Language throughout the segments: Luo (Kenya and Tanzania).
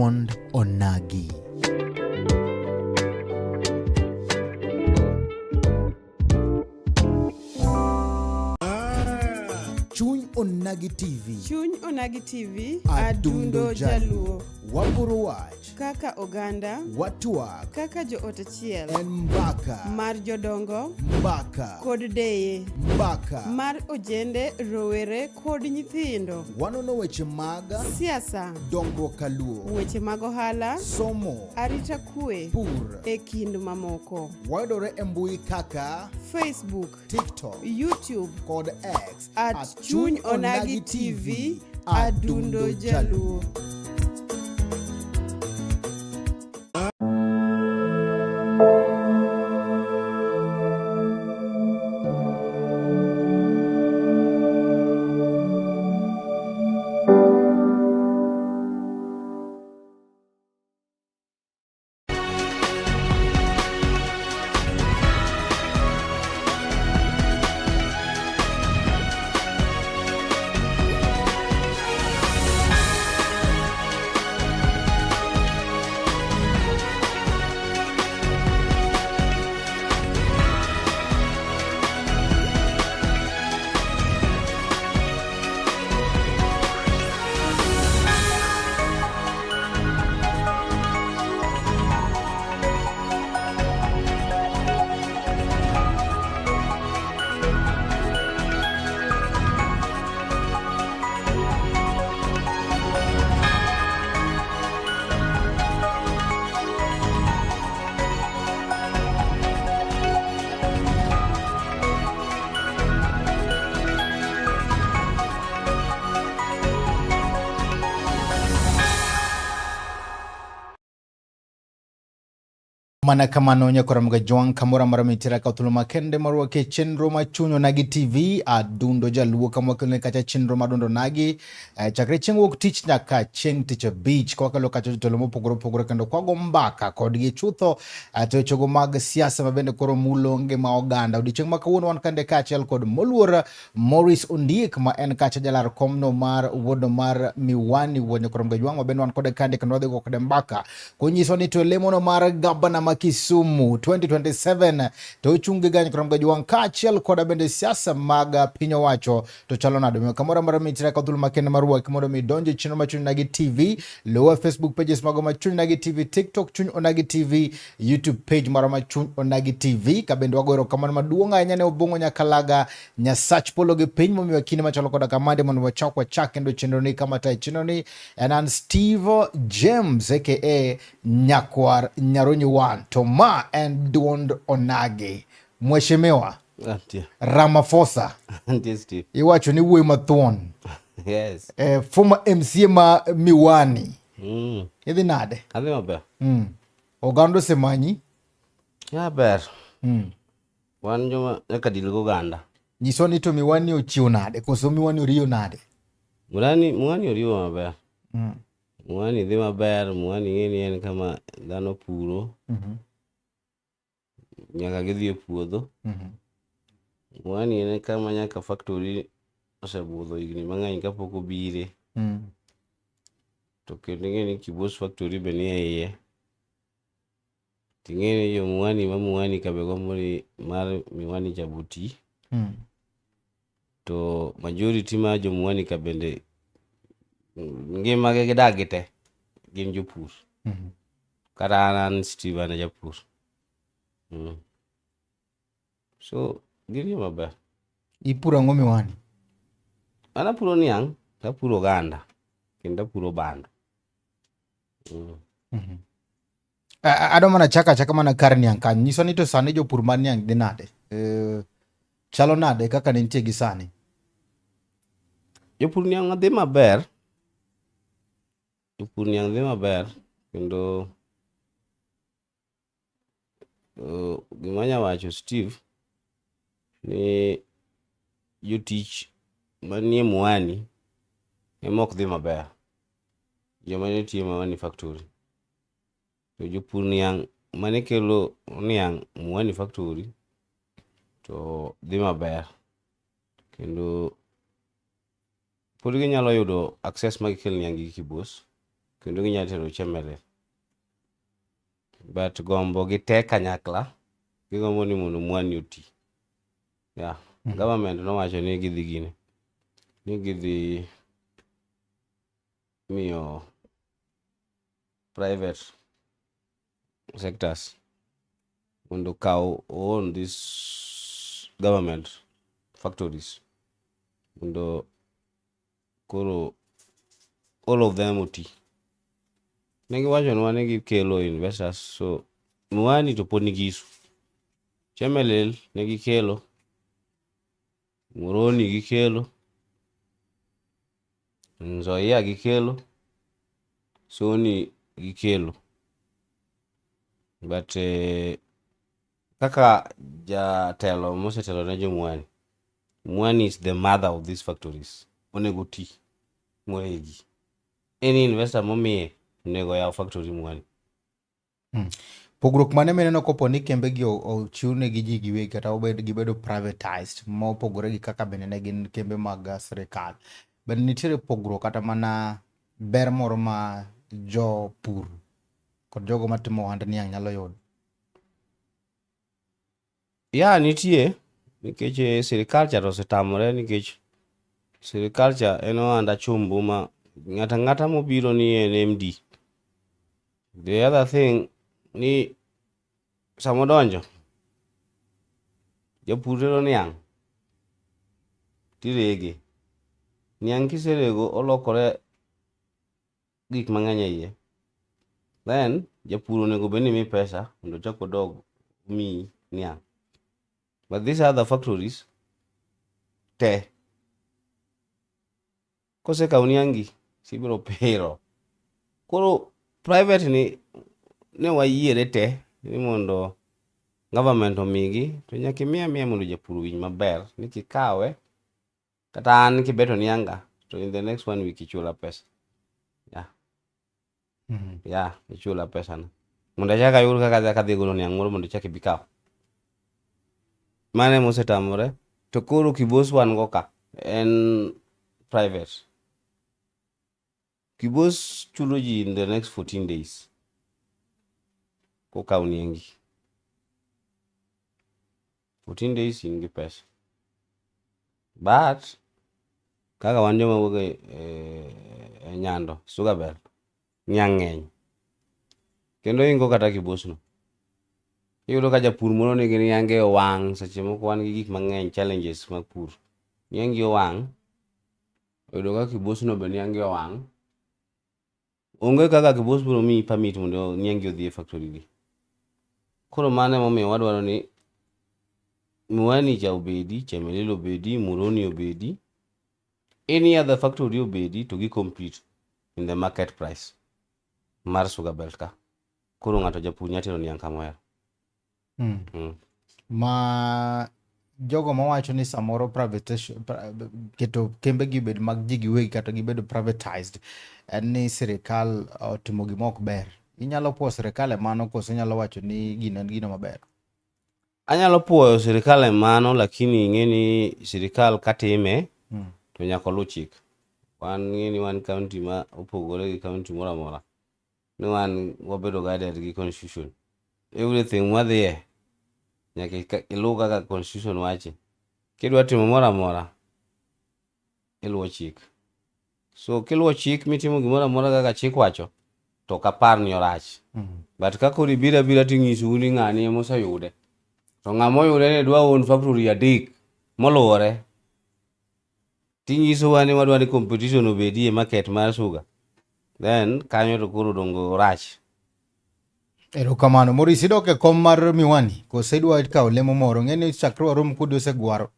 duond onagi. Chuny Onagi TV. Chuny Onagi TV. Adundo Jaluo. Wapuro wach. Kaka oganda. Watuak. Kaka jo ot achiel. En mbaka. Mar jodongo. Mbaka. Kod deye. Mbaka. Mar ojende, rowere kod nyithindo. Wanono weche mag siasa. dongruok kaluo. Weche mag ohala. Somo. Arita kwe. Pur. E kind mamoko. Wayudore e mbui kaka Facebook, TikTok, YouTube kod X at Chuny Onagi TV. Adundo Jaluo. Mana kamano nyakora mga juang kamura maramitira kautuluma kende marua ke chenro machunyo nagi TV Adundo Jaluo kamwa kene kacha chenro madundo nagi chakre chengo kutich nyaka cheng ticha beach kwa kalo kacha tutolomo pogoro kendo kwa gombaka kodgi chutho to chogo mag siasa mabende koro mulonge maoganda udi cheng makawuno wan kande kacha kod moluora Morris Ondiek ma en kacha jalar komno mar wodo mar miwani wonyo koro mga juang mabende wan kode kande kendo wadhi kode mbaka kunyiso ni to lemono mar gabana Kisumu 2027 to chungi ganyi kwa mga juang kachiel koda bende siasa maga pinyo wacho to chalo nado kamora mara mitira kwa dhulu makene marua kimodo midonje chino machuni nagi TV lower Facebook pages mago machuni nagi TV TikTok chuni onagi TV YouTube page mara machuni onagi TV kabendo wagoro kamana maduonga nyane ubongo nyakalaga nya search pologe page momi wakini machalo koda kamande manu wachakwa chakendo chinoni kamata chinoni and Steve James aka Nyakwar Nyaronyi One Toma and duond onagi Mheshimiwa Ramaphosa Steve. Iwacho ni wuoyi mathuon. Yes. Former MCA ma Miwani. Idhi nade? Adhi maber. Oganda osemanyi? Ya ber. Wan joma nyaka dil go ganda. Nyiso ni to Miwani ochiwo nade? Koso Miwani oriyo nade? Miwani oriyo maber. Miwani dhi maber. Miwani ng'eni en kama dhano puro. Nyaka gidhi e puodho. Miwani en kama nyaka factory osebudho higni mang'eny kapok obire. To kendo ng'eni Kibos factory be ni e iye. Ting'eni jo Miwani ma Miwani kabe gombo mar Miwani Jabuti. To majority ma jo Miwani ka bende ngima ge gidagi te gin jopur. Kata an Steve an japur. So gini maber. Ipuro ang'o Miwani? An apuro niang', apuro oganda, kendo apuro bando. Ado mana chaka mana kar niang' kanyo. Nyiso ni to sani jopur mar niang' dhi nade? Chalo nade kaka nitie gi sani? Jopur niang' dhi maber. Jopur niang' dhi maber. Kendo gima nya wacho Steve ni jotich manie Miwani emok dhi maber. Joma nitie Miwani factory. To jopur niang' mane kelo niang' Miwani factory to dhi maber. Kendo pod ginyalo yudo access magikel niang' gi Kibos. kendo ginya tero chemelil. But gombo gi tek kanyakla, gigombo ni mondo mwani oti. Yeah. Government nowacho ni gidhi gini. Ni gidhi miyo private sectors mondo kaw own this government factories. Mondo koro all of them oti. Negi wacho nwa ni gikelo investors, so mwani to pod nigi isu. Chemelil ne gikelo, Muhoroni gikelo, Nzoia gikelo, Soni gikelo. But kaka jatelo mosetelo ne jo Mwani is the mother of these factories. Onego ti moegi. Any investor momiye onego yaw factory Mwani. Pogruok mane meneno kopo ni kembe gi ochiwne gi ji giwegi kata gibedo privatized mopogore gi kaka bende ne gin kembe mag sirikal. Bende nitiere pogruok kata mana ber moro ma jopur kod jogo matimo ohand niang' nyalo yudo? Ya nitie, nikech sirikal cha osetamore, nikech sirikal cha en ohanda chumbu ma ng'ata mobiro ni en MD. The other thing ni samodonjo japur tero niang' tirege. Niang' kiserego olokore gik mang'eny iye. Then japur onego bed ni mi pesa mondo chak odog mi niang'. But these other factories te kosekaw niang'i sibiro pero. Koro private ni ne wayiere te ni mondo government omigi, to nyaka imiya mondo japur winj maber ni kikawe kata an kibeto nianga to in the next 1 week ichula pesa. Yeah, ichula pesa na. Mondo achak ayud kaka kadhi golo niang' moro mondo chak ibi kaw. Mane mosetamore, to koro Kibos wan go ka en private. Kibos chulo ji in the next 14 days. Kokaw niang'i 14 days in gi pesa. But kaka wan joma wuok e Nyando, Sugar Belt, niang' ng'eny. Kendo ingo kata Kibos no. Iyudo ka japur moro nigi niange owang' seche moko wan gi gik mang'eny, challenges mag pur. Niangi owang', oyudo ka Kibos no be niangi owang'. Onge kaka Kibos biro miyi permit mondo niangi odhi e factory gi. Koro mano emomiyo wadwaro ni Mwani cha obedi, Chemelil obedi, Muhoroni obedi, any other factory obedi to gi compete in the market price mar Sugar Belt ka. Koro ng'ato japur nyatero niang' kamohero. Ma jogo mawacho ni samoro keto kembe gi bed mag ji giwegi kata gibedo privatized en ni sirikal otimo gima ok ber. Inyalo puo sirikal e mano koso inyalo wacho ni gino en gino maber? Anyalo puoyo sirikal e mano, lakini ing'e ni sirikal katime to nyaka olu chik. Wan ng'e ni wan county ma opogore gi county moro amora. Ni wan wabedo guided gi constitution. Everything mwadhiye nyaka iluw kaka constitution wachi. Kidwa timo moro amora iluwo chik. So kiluwo chik mitimo gimoro amora kaka chik wacho, to ok apar ni orach. But ka koro ibiro abira ting'isou ni ng'ani emoseyude, to ng'ama oyude ni dwa own factory 3 moluwore, ting'isowa ni wadwa ni competition obedi e market mar sugar, then kanyo to koro dongo rach. Erokamano. Morris, idok e kom mar Miwani koso idwa kawo lemo moro? Ng'e ni chakre warom kudi osegwaro.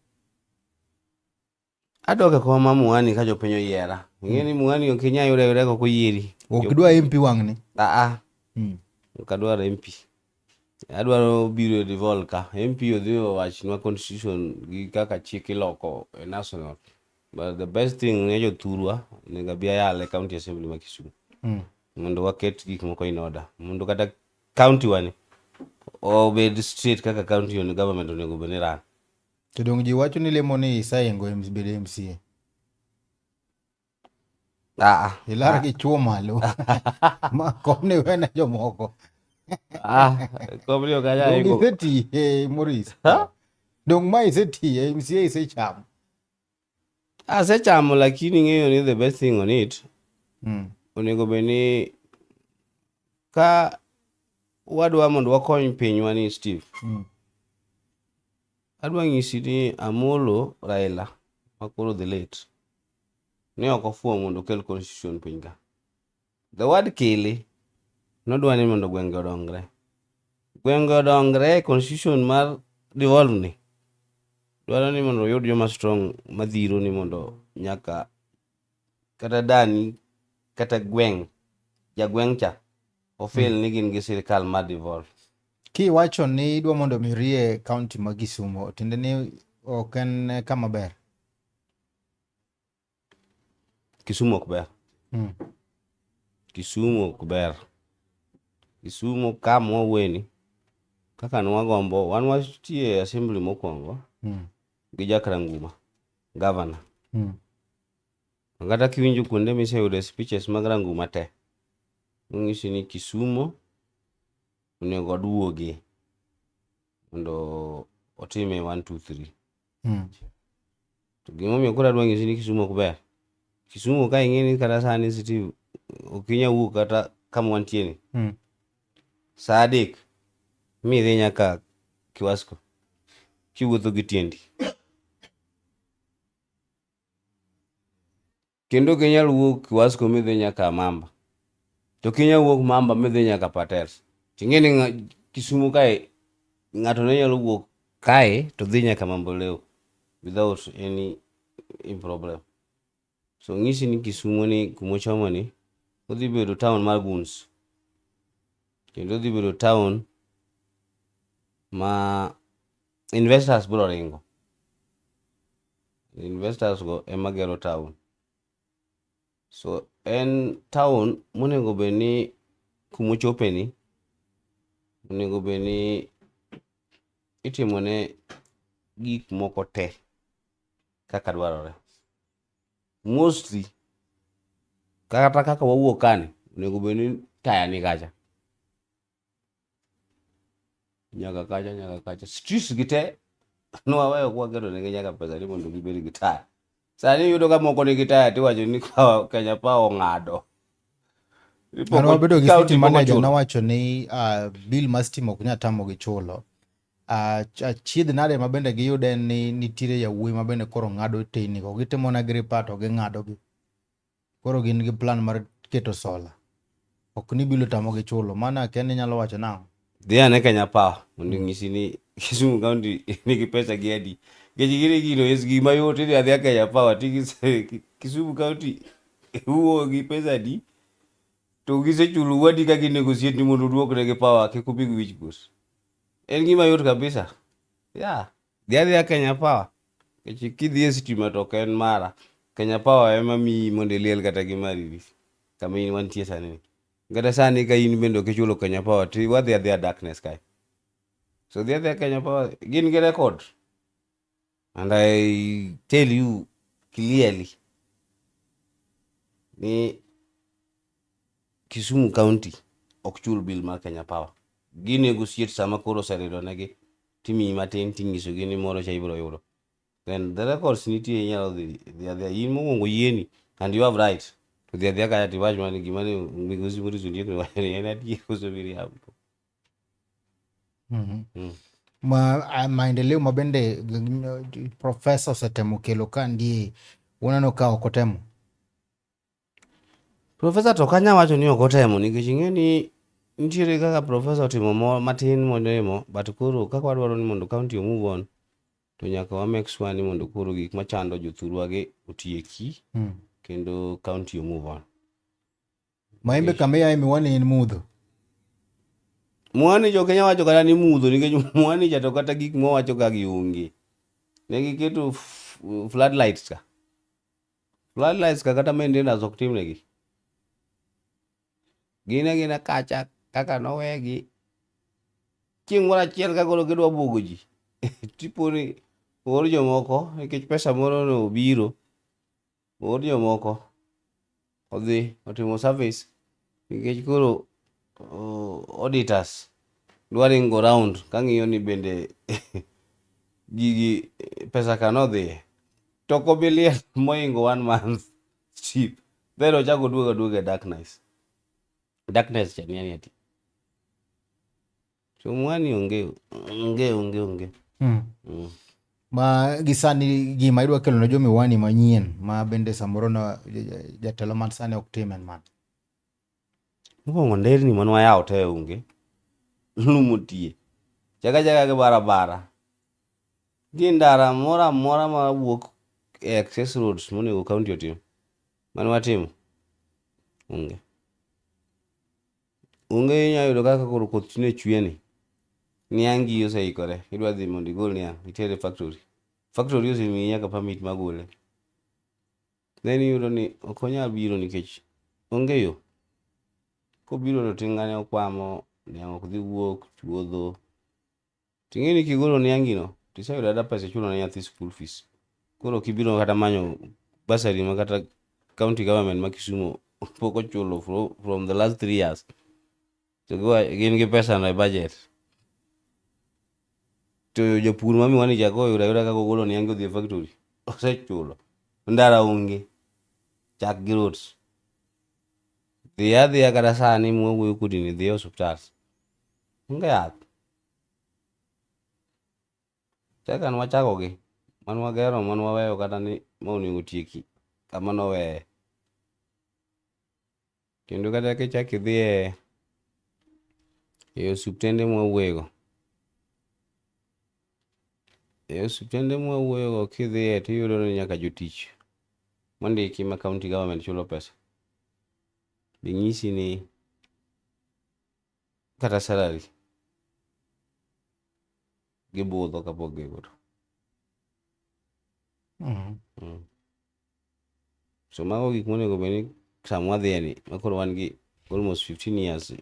Adok e kom mar Miwani ka jopiny oyiera. Ng'e ni Miwani ok inya yudo ayuda kok oyieri. Ok idwa MP wang'ni? Ok adwar MP. Adwaro biro e devolve ka. MP odhi owachnwa constitution gi kaka chik iloko e national. But the best thing ne jothurwa onego abi ayale county assembly ma Kisumu. Mondo waket gik moko in order. Mondo kata county wani obed straight kaka county on government onego bed ni ran. To dong ji wacho ni lemo ni isayengo bedo MCA. Ilar gi chuo malo. Ma kom ni wena jomoko. Kom ni okanya Dong ingo. iseti Morris. Dong ma iseti MCA isechamo. Asechamo lakini ng'eyo ni the best thing on it. Onego bed ni ka wadwa mondo wakony pinywa ni Steve. Adwa ng'isi ni Amolo Raila makoro the late ne ok ofuwo mondo okel constitution piny ka. The word kili nodwa ni mondo gwenge odongre. Gwenge odongre, constitution mar devolve ni dwaro ni mondo oyud joma strong madhiro ni mondo nyaka kata dani kata jagweng' cha ofil ni gin gi sirikal mar devolve. Kiwacho ni idwa mondo mirie kaunti ma Kisumu, tiende ni ok en kama ber. Kisumu ok ber. Kisumu ok ber. Kisumu kama weni kaka nwagombo wan watie assembly mokwongo gi Jakaranguma governor. Kata kiwinjo kuonde miseyude speeches mag Ranguma te ng'isi ni Kisumu onego duogi mondo otime 1 2 3. To gimomiyo koro adwa ng'isi ni Kisumu ok ber. Kisumu ka ing'eni kata sani Steve ok inyawuok kata kama wantie ni. Sa 3 midhi nyaka Kiwasko kiwuotho gi tiendi. Kendo kinyal wuok Kiwasko midhi nyaka Mamba. To kinyal wuok Mamba midhi nyaka Patels. Ting'eni Kisumu kae ng'ato ne nyalo wuok kae to dhi nyaka Mamboleo without any problem. So ng'isi ni Kisumu ni kumochomo ni odhi bedo town mar Guns. Kendo odhi bedo town ma investors biro ringo. Investors go ema gero town. So en town monego bed ni kumochope ni onego bed ni itimone gik moko te kaka dwarore. Mostly kata kaka wawuok kani onego bed ni taya ni kacha. Nyaka kacha. Streets gite nwaweyo kwagero negi nyaka pesa ni mondo gibed gi taya. Sani yudo ka moko nigi taya tiwacho ni Kenya Power ong'ado. Ano wabedo gi city manager nawacho ni bill mar stima ok nyal tamogi chulo. Achiedh nade mabende giyude ni nitiere yawuoyi mabende koro ng'ado teyni go. Gitimo na gripa to ging'ado gi. Koro gin gi plan mar keto sola. Ok ni bilo tamogi chulo. Mana Ken nyalo wacho nang'o? Dhi ane Kenya Power mondo ng'isi ni Kisumu County nigi pesa gi adi. Gini gino es gima yot ni adhi Kenya Power tigi Kisumu County huo gi pesa di to gisechulo wadi ka ginegotiate ni mondo duok negi power kik ubi gi wich kuot. En gima yot kabisa. Dhi adhiya Kenya Power. Kidhi e stima to ok en mara. Kenya Power ema miyi mondo iliel kata gi mari kama in wantie sani. Kata sani ka in bende ok ichulo Kenya Power ti wadhi adhiya darkness kae. So dhi adhiya Kenya Power gin gi record. And I tell you clearly ni Kisumu County ok chul bill mar Kenya Power. Ginegotiate sama koro serido negi timiyi matin ting'iso gi ni moro cha ibiro yudo. Then the records nitie inyalo dhi adhiya in mokwongo yieni and you have right to dhi adhiya kaya tiwach mani gima ni migosi Morris Ondiek wacho ni en adier koso miriambo. Maendeleo mabende profesa osetemo kelo ka ndie uneno ka ok otemo. Profesa to kanya wacho ni ok otemo nikech ing'eni nitiere kaka profesa otimo matin monimo but koro kaka wadwaro ni mondo county move on to nyaka wa make sure ni mondo koro gik machando jothurwa gi otieki kendo county move on. Maembe kamea miwani en mudho. Mwani jo Kenya wacho kata ni mudho nikech mwani cha to kata gik mowacho ka gionge. Ne giketo floodlights ka. Floodlights ka kata maintenance ok timnegi. Gina kacha kaka nowegi. Chieng' moro achiel ka koro gidwa buogo ji. Tiponi or jomoko nikech pesa moro no obiro. Or jomoko odhi otimo service nikech koro auditors dwaro go round kang'iyo ni bende gigi pesa kanodhi to kobiliel moingo 1 month cheap then ochako duoga darkness chaniani ati so mwani onge ma gisani gima idwa kelo ne jo miwani manyien ma bende samoro na jatelo man sani ok tim en man mokwongo nderni manwa yawo te onge lumo tie jaga gi barabara gi ndara mora ma wuok e access roads monego county otim manwa timo onge inya yudo kaka koro koth tine chwe ni angi oseikore idwa dhi mondo igol niang' itere factory osemiyi nyaka permit magole then iyudo ni ok onyal biro nikech onge yo kobiro to tingane okwamo niang' ok dhi wuok chuodho ting'e ni kigolo niangino tiseyudo ada pesa chulo ne nyathi school fees koro kibiro kata manyo basari ma kata county government ma Kisumu pok ochulo from the last 3 years to gin gi pesa no e budget to japur ma miwani chako yuda kaka golo niang' odhi e factory osechulo ndara onge chak gi roads dhiya kata sani mwawuoyo kudini dhi e osuptal onge yath chakan wachakogi manwagero manwaweyo kata ni maonego tieki kama noweye kendo kata kichak idhi e osuptende mwawuoyogo kidhiye tiyudo ni nyaka jotich mondiki ma county government chulo pesa binyisi ni kata salary gibudho kapok giyudo so mago gik monego beni samwa dhieni makoro wan gi almost 15 years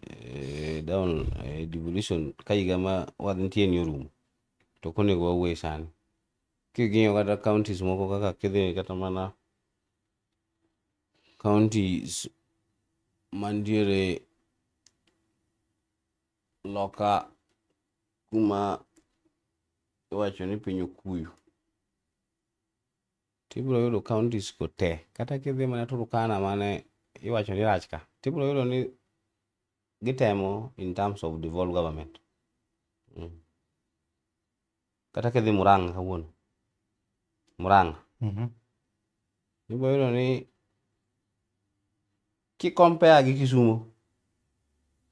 down devolution ka higa ma wadnitie ni orumo to konego wawuoye sani king'iyo kata counties moko kaka kidhi kata mana counties mantiere loka kuma iwacho ni piny okuyu tibiro yudo counties go te kata kidhi mana Turkana mane iwacho ni rach ka tibiro yudo ni gitemo in terms of devolved government kata kidhi Murang'a kawuono ibiro yudo ni kikompea gi Kisumu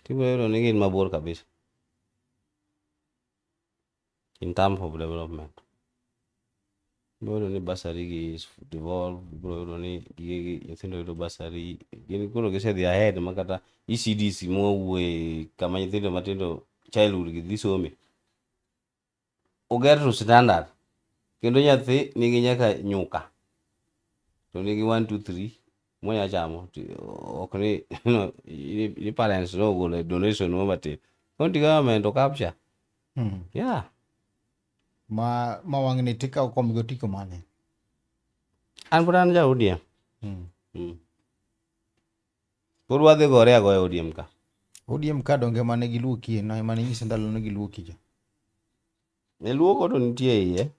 tibiro yudo ni gin mabor kabisa in terms of development ibiro yudo ni basari gi devolve ibiro yudo ni gigi nyithindo yudo basari gin koro gisedhi ahead makata ECDC mowuoye kama nyithindo matindo childhood gi dhi some oger to standard kendo nyathi nigi nyaka nyuka to nigi 1 2 3 monya chamo ok ni parents no gole donation mo matin county government to capture yeah ma wang'ni tika okomigo tiko mane an pod an ja ODM pod wadhi gore agoya ODM ka donge mane giluokie na mane nyisa ndalo ne giluoki ja ne luoko to nitie iye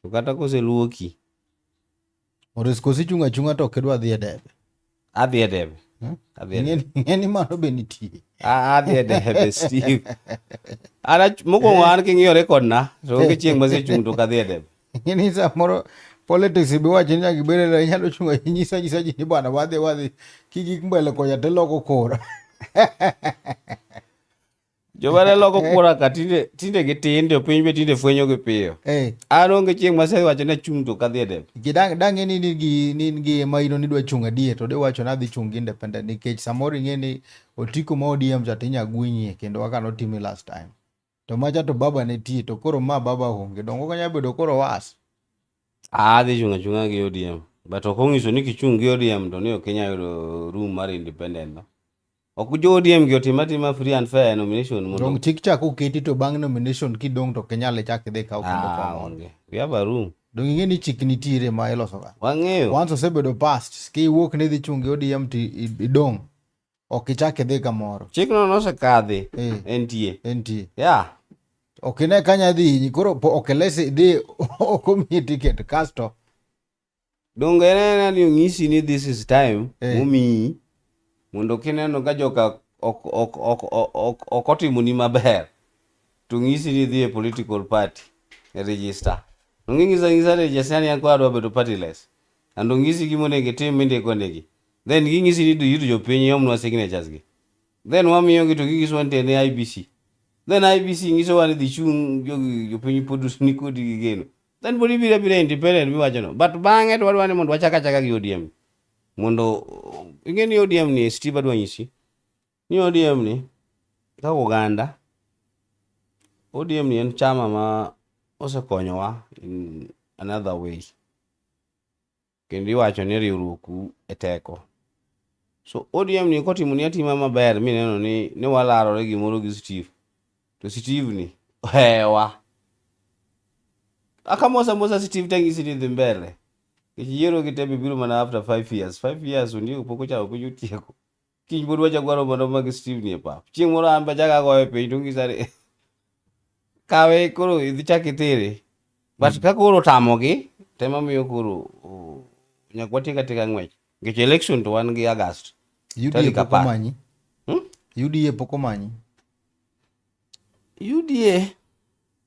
to kata koseluoki Oresko sichunga to ok idwa dhi e debe adhi e debe ng'eni mano be nitie adhi e debe Steve mokwongo an king'iyo rekod na to onge chieng' masechung' to kadhi e debe ng'eni samoro politics bi wacho ni nyaka ibed inyalo chunga nyisa ji ni bwana wadhi kigik mbele kocha teloko kora jomane loko kura ka tinde gitin to piny be tinde fwenyo gi piyo an onge chieng' masewacho ni achung' to kadhi e debe dang'e ni in gi maino nidwa chung' adie to de wacho ni adhi chung' independent nikech samoro ing'e ni otiko ma ODM cha tinya gwinyie kendo kaka notimi last time to macha to baba ne tie to koro ma baba onge dongo kanya bedo koro was adhi chung' achung'a gi ODM but ok ong'iso ni kichung' gi ODM to ni ok inya yudo room mar independent no ok jo ODM gi otima free and fair nomination mondo chik chak oketi to bang nomination kidong to kenyale chak idhi kaw kendo we have a room Dong ing'e ni chik nitiere ma iloso ka. Wang'eyo. Once osebedo past, ki iwuok ni idhi chungi ODM to idong'. Ok ichak idhi kamoro. Chikno nosekadhi. Entie. Entie. Yeah. Ok ine kanya dhi hinyi. Koro ok ilesi idhi ok omiyi ticket. Kasto. Donge en ni onyisi ni this is time momiyi mondo kineno ka joka ok otimoni maber to ng'isi ni dhi e political party register. Ng'isa register ni anko adwa bedo partyless. Ando ng'isi gimonego itim mindiko negi. Then ging'isi ni duyudo jopiny yomnwa signatures gi. Then wamiyo gi to gigiso ni ne IBC. Then IBC ng'isowa ni dhi chung' jopiny pod ni kodi gi geno. Then body bira independent miwacho no. But bang'e to wadwa ni mondo wachaka gi ODM. Mondo ing'e ni ODM ni Steve adwa nyisi. Ni ODM ni ka Uganda. ODM ni en chama ma osekonyowa in another way. Kendo iwacho ni riwruoku e teko. So ODM ni kotimoni atima maber mineno ni walarore gimoro gi Steve. To Steve ni ohewa. Akamosa Steve tangisi ni dhi mbele. Kichiero kitebi biro mana after 5 years. 5 years ndio poko chao kujutieko. Kiny bod wacha gwaro mondo mag Steve ni e pap. Chieng' moro amba jaga goyo piny to ngisare. Kawe koro idhi chak itere. But ka koro tamogi tema miyo koro nyakwa tika ng'wech. Nikech election to wan gi August. UDA poko manyi. UDA poko manyi. UDA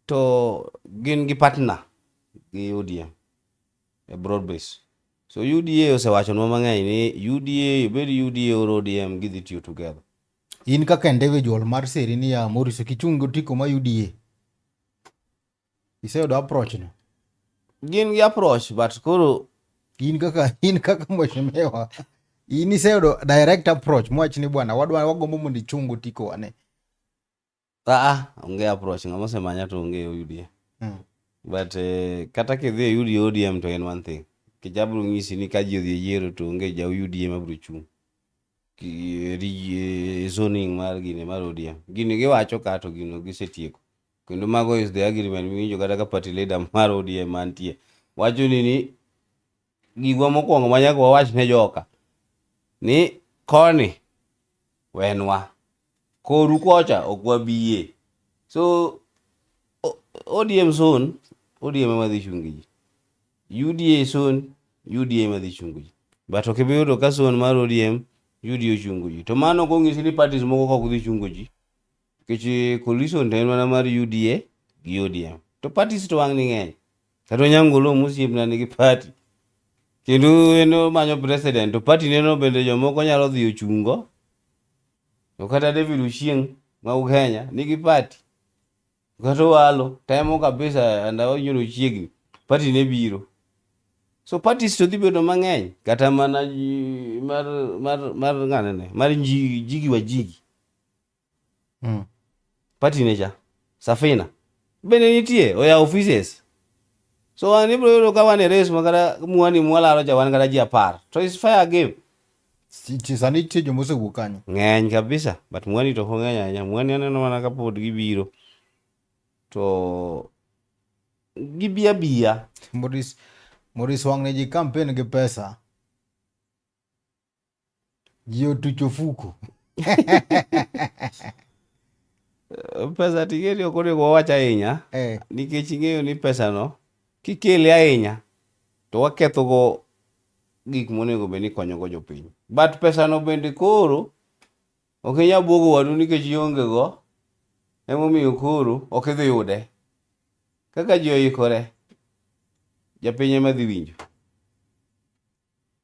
to gin gi partner gi ODM e broad base. So UDA osewacho nwa mang'eny ni UDA obed UDA or ODM gidhi tiyo together. In kaka individual mar seri ni ya Morris kichungo tiko ma UDA. Iseyudo approach no. Gin gi approach but koro in kaka mheshimiwa. In iseyudo direct approach mwach ni bwana wagombo mondo ichungo tiko wane. Onge approach ng'ama osemanya to onge UDA. But kata kidhi e UDA ODM to en one thing. Kijabro ng'isi ni ka ji odhi e yiero to onge ja UDA mabro chung'. Zoning mar gine mar ODM. Gini giwacho ka to gino gisetieko. Kendo mago is the agreement miwinjo kata ka party leader mar ODM mantie. Wacho ni gigwa mokwongo manyaka wawach ne joka. Ni koni wenwa. Koru kocha okwa biye. So ODM zone ODM madhi chungi. UDA zone UDA madhi chungi. But okibiyudo ka zone mar ODM UDA chungi. To mano kong'isi ni parties moko kok dhi chungi. Kechi coalition ten mana mar UDA gi ODM. To parties to wang' ni ng'eny. Kata Nyangolo musiepna nigi party. Kendo eno manyo president to party neno bende jomoko nyalo dhi ochungo. To kata David Ochieng ma Kenya nigi party. Kata walo temo kabisa anda onyoro chiegni party ne biro. So parties to dhi bedo mang'eny kata mana mar ng'anene mar jigi wa jigi. Party neja Safina bende nitie oya offices. So an ibro yoro ka wan e race makata muani mwalaro ja wan kata ji 10. To is fair game. Sani nitie jomo osewuok kanyo. Ng'eny kabisa but muani to ng'eny ahinya. Muani aneno mana ka pod gibiro. To gibiya. Morris wang' ne ji campaign gi pesa. Ji otucho fuko. Pesa tigeri okonego wawacha ahinya. Nikech ing'eyo ni pesa no kikele ahinya to waketho go gik monego be ni konyo go jopiny. But pesa no bende koro ok inyal buogo wadu nikech ionge go. Emomiyo koro ok idhi yude. Kaka ji oikore japiny ema dhi winjo.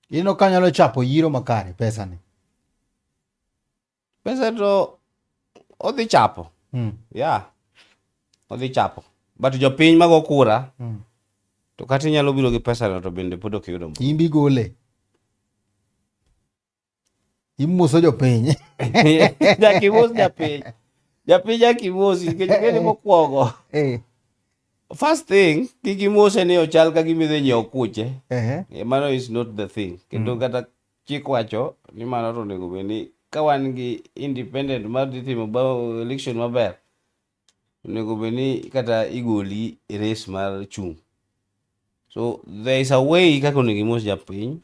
Ino kanyalo chapo yiro makare pesa ni. Pesa to odhi chapo. Yeah. Odhi chapo. But jopiny mago kura. To kati nyalo biro gi pesa no to bende pod ok yudo. Imbi gole. Imuso jopiny. Jakimos japiny. Japiny jakimos nikech mokwongo. First thing kikimose ni ochal ka gimidhi nyiewo kuche. Mano is not the thing. Kendo kata chik wacho ni mano to onego bed ni ka wan gi independent mar timo election maber. Onego bed ni kata igoli race mar chung'. So there is a way kaka onego imos japiny.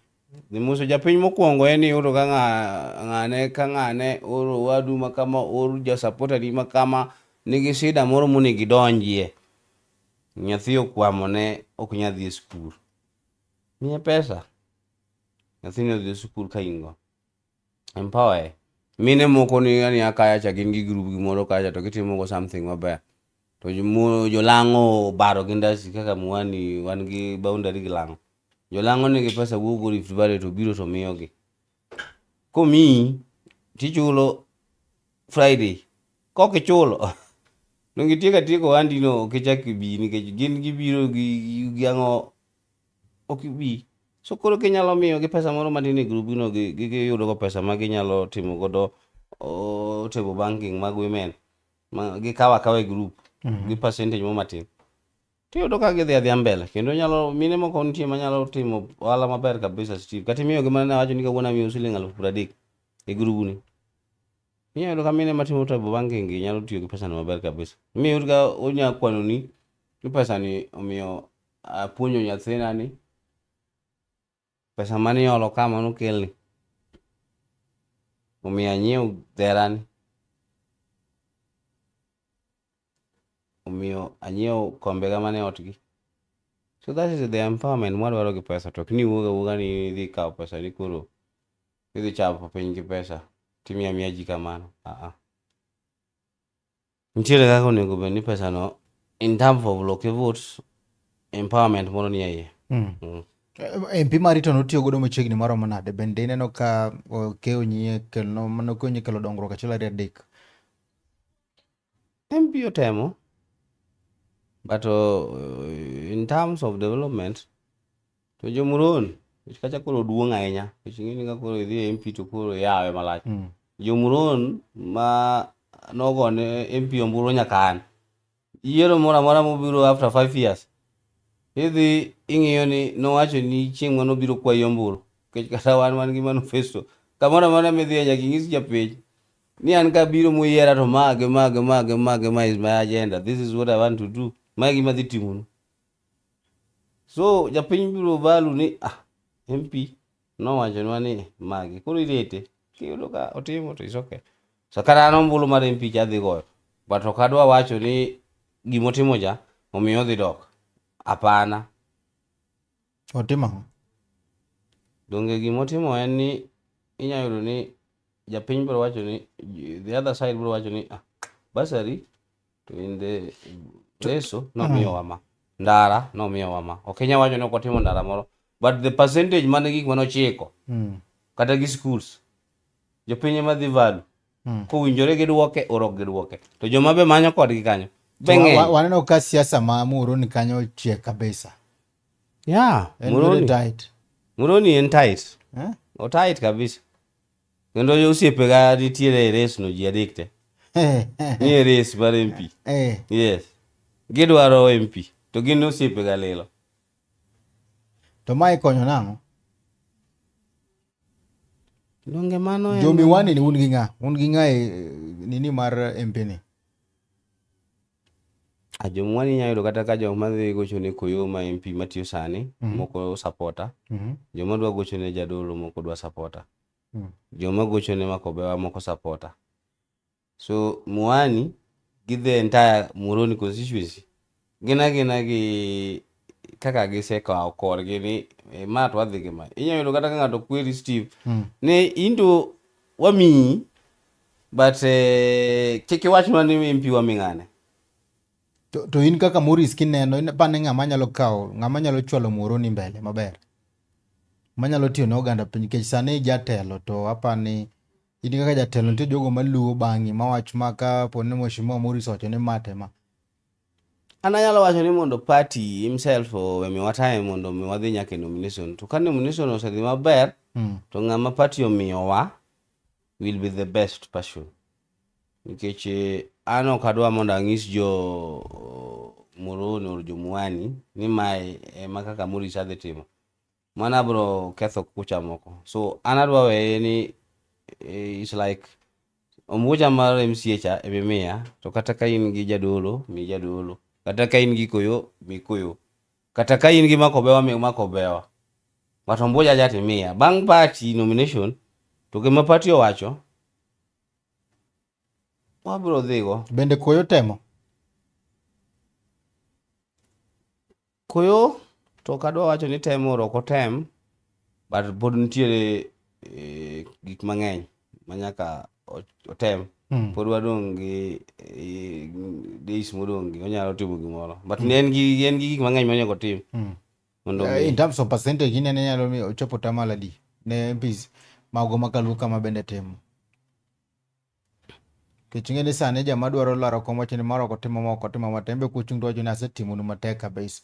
Moso japiny mokwongo en ni oro ka ng'ane oro wadu makama oro jasupporteri makama nigi shida moro monego idonjie. Nyathi okwamone ok nyal dhi e skul. Miye pesa. Nyathini odhi e skul ka in go. Empower. Mine moko ni akaya cha gin gi group gimoro kacha to gitimo go something maber. To jolang'o baro gi ndasi kaka Mwani wan gi boundary gi lang'o. Jolang'o nigi pesa wuok go Rift Valley to biro to miyogi. Komiyi tichulo Friday. Kok ichulo. Donge tieko andino kichak ibi nikech gin gibiro gi ang'o ok ibi. So koro kinyalo miyo gi pesa moro matin e group no giyudo go pesa ma ginyalo timo godo table banking mag women gikawa kawa e group gi percentage mo matin. Tiyudo ka gidhi adhiya mbele kendo nyalo mine moko nitie manyalo timo ohala maber kabisa Steve. Kata miyo gima ne awacho ni kawuono amiyo siling 30,000 e group ni. Iyudo ka mine matimo table banking nyalo tiyo gi pesa no maber kabisa. Miyo ka onya kwano ni pesa ni omiyo apuonjo nyathina ni pesa mani olo kama nokelni. Omiyo anyiew dherani. Omiyo anyiew kombe ga mane otgi. So that is the empowerment mwadwaro gi pesa to kini wuoga ni idhi kawo pesa ni koro idhi chapo piny gi pesa timiya ji kamano. Nitiere kaka onego bed ni pesa no in terms of loke votes empowerment moro ni iye. MP marito notiyo godo machiegni maromo nade bende ineno ka keonyi kelno mano konyi kelo dongruok achiel ariyo adek. MP otemo but in terms of development to Jomuron kacha koro duong' ahinya ng'ini ka koro idhi MP to koro yawe malach. Jomuron ma nogone MP omburo nyaka an yiero moro amora mobiro after 5 years idhi ing'iyo ni nowacho ni chieng' mano biro kwayi omburo nikech kata wan gi manifesto kamoro amora midhiye nyaka ing'is japenj ni an kabiro moyiera to mage is my agenda, this is what I want to do. Mae gima dhi timonu. So japiny biro valu ni MP nowachonwa ni mage koro irete kiyudo ka otimo to is okay. So kata an ombulu mar MP cha dhi goyo but ok adwa wacho ni gimotimo ja omiyo dhi dok. Apana. Otimo. Donge gimotimo en ni inyayudo ni japiny biro wacho ni the other side biro wacho ni basari to in the reso no miyo wama ndara no miyo wama okenya wacho ni okotimo ndara moro but the percentage mane gik manochiko kata gi schools jopiny ema dhi valu kowinjore gidwoke orok gidwoke to joma be manyo kodgi kanyo waneno ka siasa ma Muhoroni kanyo chiek kabisa. Muhoroni en tight. O tight kabisa. Kendo osiepe ga nitiere e race no ji adek te. Ni e race mar MP. Yes. Gidwaro MP. To gin osiepe ga lilo. To mae konyo nang'o? Donge mano en... Jomiwani ni un gi ng'a? Un gi ng'a e nini mar MP ni? Jomiwani nyayudo kata ka joma dhi gocho ne Koyoma MP matiyo sani moko supporter. Joma dwa gocho ne Jadolo moko dwa supporter. Joma gocho ne Makobewa moko supporter. So Mwani give the entire Muhoroni constituency gina gi kaka gisekawo korgi ni ma to wadhi gi ma inyayudo kata ka ng'ato query Steve ne into wamiyi but kik iwachnwa ni MP wami ng'ane. To in kaka Morris kineno pane ng'ama nyalo kawo ng'ama nyalo chwalo Muhoroni mbele maber manyalo tiyo ne oganda piny nikech sani jatelo to apani in kaka jatelo nitie jogo maluwo bang'i mawach maka pone Mheshimiwa Morris owacho ni matema. An anyalo wacho ni mondo party himself omiwa time mondo mi wadhi nyaka nomination to ka nomination osedhi maber to ng'ama party omiyowa will be the best person nikech an ok adwa mondo ang'is jo Muhoroni or jo Mwani ni mae ema kaka Morris adhi timo mana bro ketho kucha moko. So an adwa weye ni it's like ombucha mar MCA cha emimiya to kata ka in gi Jadolo mi Jadolo kata ka in gi Koyo mi Koyo kata ka in gi Makobewa mi Makobewa Watomboja jatimia bang' party nomination to gima party owacho wabiro dhigo. Bende Koyo temo? Koyo to kadwa wacho ni temo ok otem, but pod nitiere gik mang'eny manyaka otem. Pod wadong' gi days modong' gi onyalo timo gimoro, but en gi gik mang'eny monego otim. In terms of percentage in ne nyalo mi ochopo tamala di ne MPs mago makaluka ma bende temo. Kiching'e ni sane jama dwaro laro kom wacho ni moro ok otimo moko timo matembe kuchung' to wacho ni asetimo nu matek kabisa.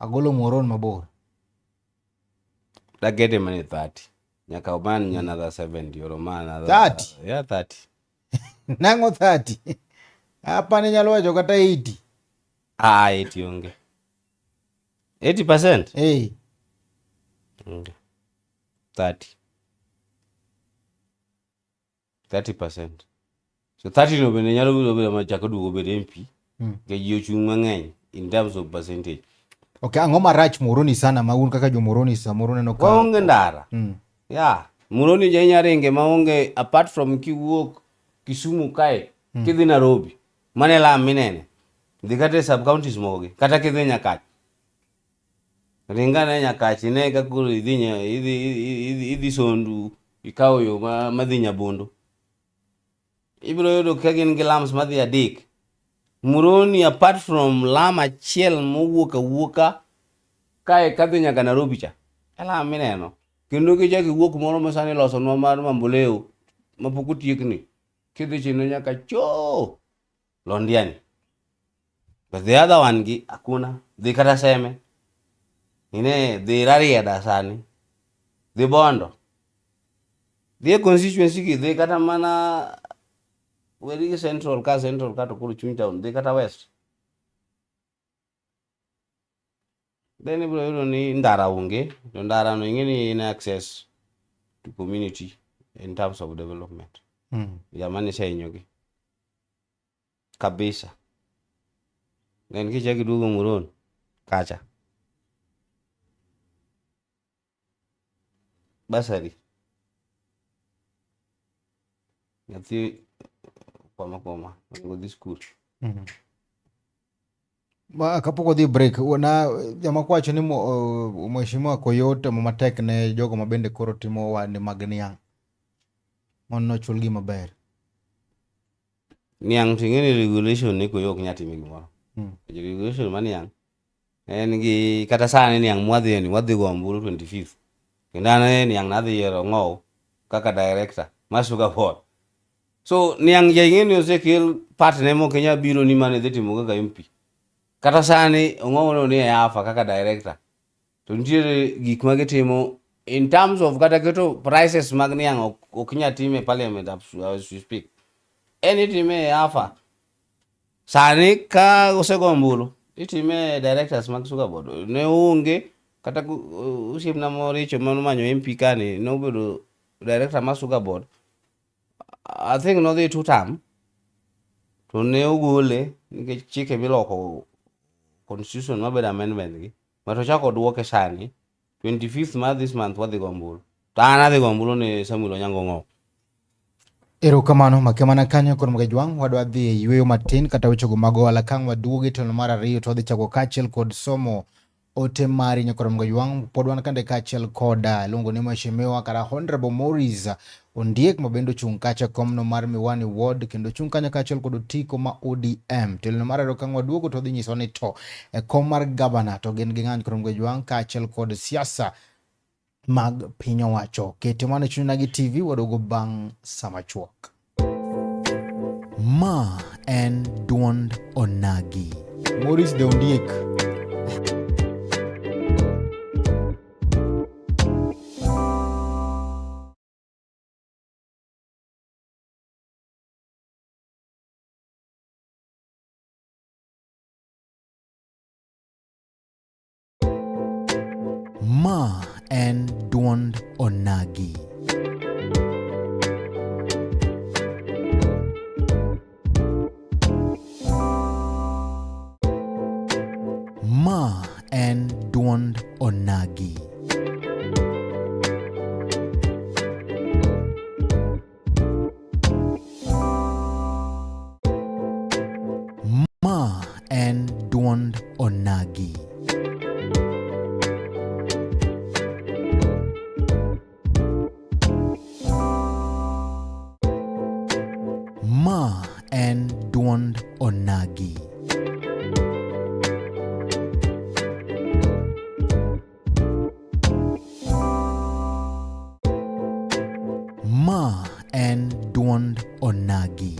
Agolo Muoron mabor. That get him 30. Nyaka oman another 70 or oman another 30. Yeah, 30. Nango 30. Hapa ni nyalo wacho kata 80. 80 onge. 80%? Hey. Okay. 30%. So 30 no bende nyalo bedo machako duogo bedo MP. Ke ji ochung' mang'eny in terms of percentage. Okay, ang'o marach Muoroni sana ma un kaka jo Muoroni samoro neno ka Waonge ndara. Yeah, Muoroni janya ringe maonge apart from kiwuok Kisumu kae, kidhi Nairobi. Mane lam minene. Dhi kata sub counties mogi, kata kidhi Nyakach. Ringana Nyakach ne kakuru idhi Sondu, ikawo yo madhi Nyabondo. Ibiro yudo ka gin gi lams madhi adek. Muoroni apart from lam achiel mowuoka kae kadhi nyaka Nairobi cha. Lam mineno. Kendo kichaki wuok moro masani loso nwa mar Mamboleo mapok otiekni. Kidhi chino nyaka cho Londiani. But the other one gi akuna. Dhi kata Seme. Ine dhi Rarieda sani. Dhi Bondo. Dhi constituency ki dhi kata mana weri central ka to kuru Chuny Town. Dhi kata West. Then ibiro yudo ni ndara onge. To ndara no ing'eni in access to community in terms of development. Jamani sainyogi. Kabisa. Then kichaki duogo Muoron kacha. Basari. Nyathi koma go dhi school. Kapok odhi break, na jama kwacho ni Mheshimiwa Koyo temo matek ne jogo ma bende koro timo wani mag niang'. Mondo ochul gi maber. Niang' ting'eni regulation ni Koyo ok nyatime gimoro. Regulation ma niang' en gi kata sani niang' mwadhi go ombulu 25th. Kendo an niang' nadhi yiero Ng'owo kaka director mar Sugar Board. So niang' jaing'eni osekel partner moko nya biro ni mane dhi timo kaka MP. Kata sani Ong'owo ni e afa kaka director. To nitiere gik ma gitimo in terms of kata keto prices mag niang' ok nya time parliament as we speak. Itime e afa. Sani ka osego ombulu itime directors mag Sugar Board. Ne onge kata usiepna moricho manomanyo MP kani nobedo director mar Sugar Board. I think nodhi 2 term. To ne ogole nikech chike miloko constitution mabedo amendment gi. Mato chako duoke sani 25th mar this month wadhi go ombulu. To an adhi go ombulu ne Samuel Onyango Ng'owo. Erokamano makemana kanyo koro Mgejwang' wadwa dhi e yweyo matin kata wechogo mago wala kang' waduogi to mar ariyo to wadhi chako kachiel kod somo ote mari nyakoro Mgejwang' pod wan kande kachiel koda luongo ni Mheshimiwa kara Honorable Morris Ondiek mabendo chung' kacha komno mar Miwani Ward kendo chung' kanyo kachiel kod otiko ma ODM. Telno mar ariyo kang' waduogo to dhi nyiso ni to e kom mar gavana to gin gi ng'any koro Mgejwang' kachiel kod siasa mag piny owacho. Kete mane chuny Nagi TV wadogo bang' sama chuok. Ma en duond Onagi. Morris de Ondiek. Ma en duond Onagi. Ma en duond onagi.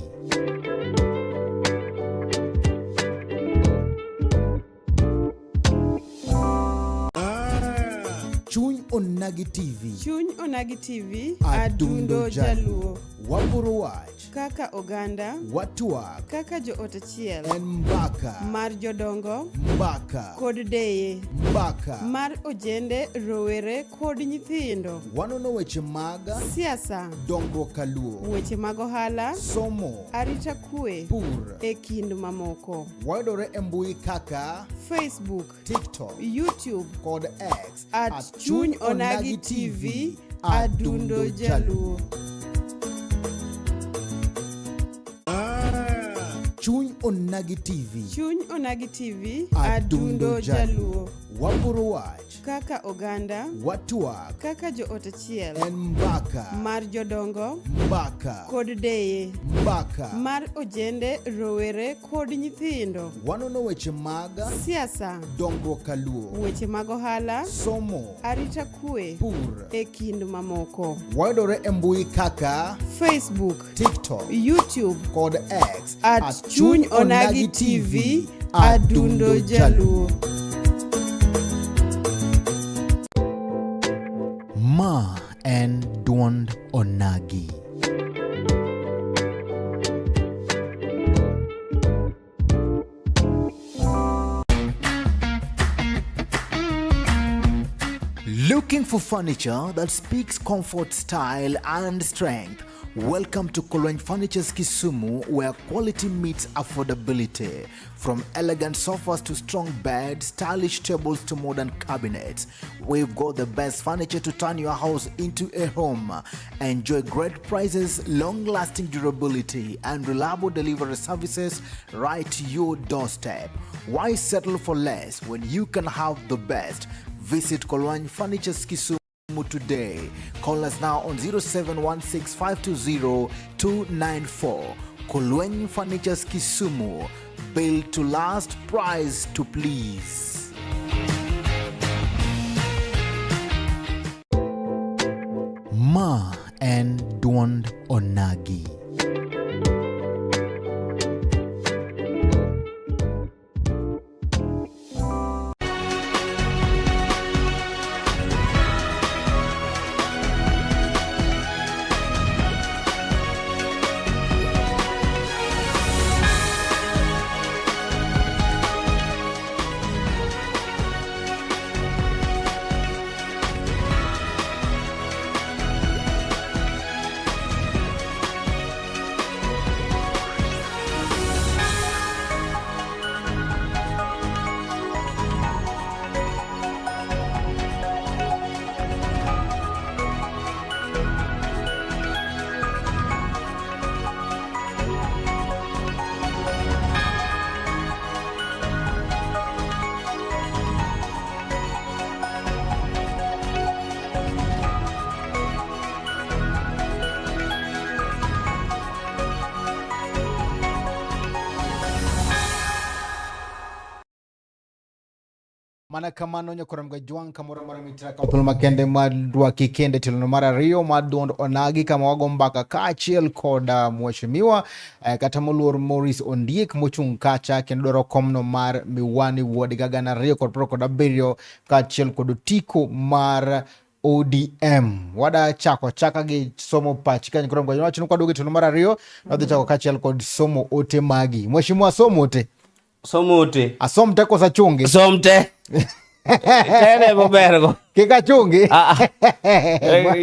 Chuny Onagi TV. Chuny Onagi TV, Adundo Jaluo. Wapuro wach. Kaka oganda, Watuak. kaka jo ot achiel. En mbaka. Mar jodongo, Mbaka. kod deye. Mbaka. Mar ojende, rowere, kod nyithindo. Wanono weche mag Siasa, dongruok kaluo. weche mag ohala, Somo. arita kwe, Pur. e kind mamoko. Wayudore e mbui kaka Facebook, TikTok YouTube, kod X at Chuny Onagi TV, Adundo Jaluo. Chuny Onagi TV. Chuny Onagi TV, Adundo Adundo Jaluo. Wapuro wach. Kaka oganda, Watuak. kaka jo ot achiel. En mbaka. Mar jodongo, Mbaka. kod deye. Mbaka. Mar ojende, rowere, kod nyithindo. Wanono weche mag Siasa, dongruok kaluo. weche mag ohala, Somo. arita kwe, Pur. e kind mamoko. Wayudore e mbui kaka Facebook, TikTok YouTube, kod X at Chuny Onagi TV, Adundo Jaluo. Ma en duond onagi. Looking for furniture that speaks comfort, style, and strength? Welcome to Kolweny Furniture's Kisumu, where quality meets affordability. From elegant sofas to strong beds, stylish tables to modern cabinets, we've got the best furniture to turn your house into a home. Enjoy great prices, long-lasting durability, and reliable delivery services right to your doorstep. Why settle for less when you can have the best? Visit Kolweny Furniture's Kisumu today. Call us now on 0716-520-294. Kolweny Furniture's Kisumu. Built to last, price to please. Ma and duond onagi. Mana kamano nyakora mga juang kamura mara mitira kapul makende madwa kikende tilono mara rio maduond onagi kama wago mbaka kachiel koda mweshimiwa katamuluor Maurice Ondiek mochung kacha kendoro komno mar miwani wodi gagana rio kod proko da berio kachiel kodo tiko mar ODM. Wada chaka gi somo pachika nyakora mga juang chunukwa doge tilono mara rio nadhi chako kachiel kod somo ote magi. Mweshimiwa somo ote? Somote. Asomte kosa chungi? Somte. Tene bobergo. Kika chungi?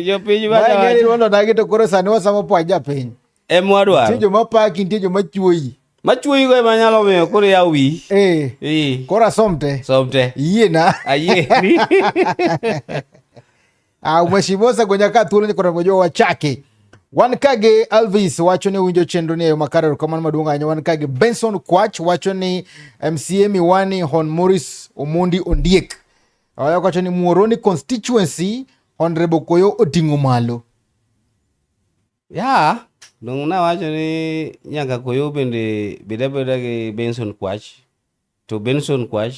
Yo pinyu ba jawa. Ngeri wondo nagito koro sani wasamo po aja piny. Mwadwa. Tijo mapaki tijo machuoyi. Machuoyi go manyalo miyo koro ya wi. Koro asomte? Somte. Yie na? Ayie. Mweshimosa gonyaka thuolo nyakora mgojo wachake. Wan kage Alvis wacho ni winjo chenro ni ayo makare kamano maduong' ahinya. Wan kage Benson Kwach wacho ni MCA Miwani Hon Maurice Omondi Ondiek wacho ni Muhoroni constituency Honorable Koyo oting'o malo. Ya, dong na wacho ni nyaka Koyo bende beda gi Benson Kwach. To Benson Kwach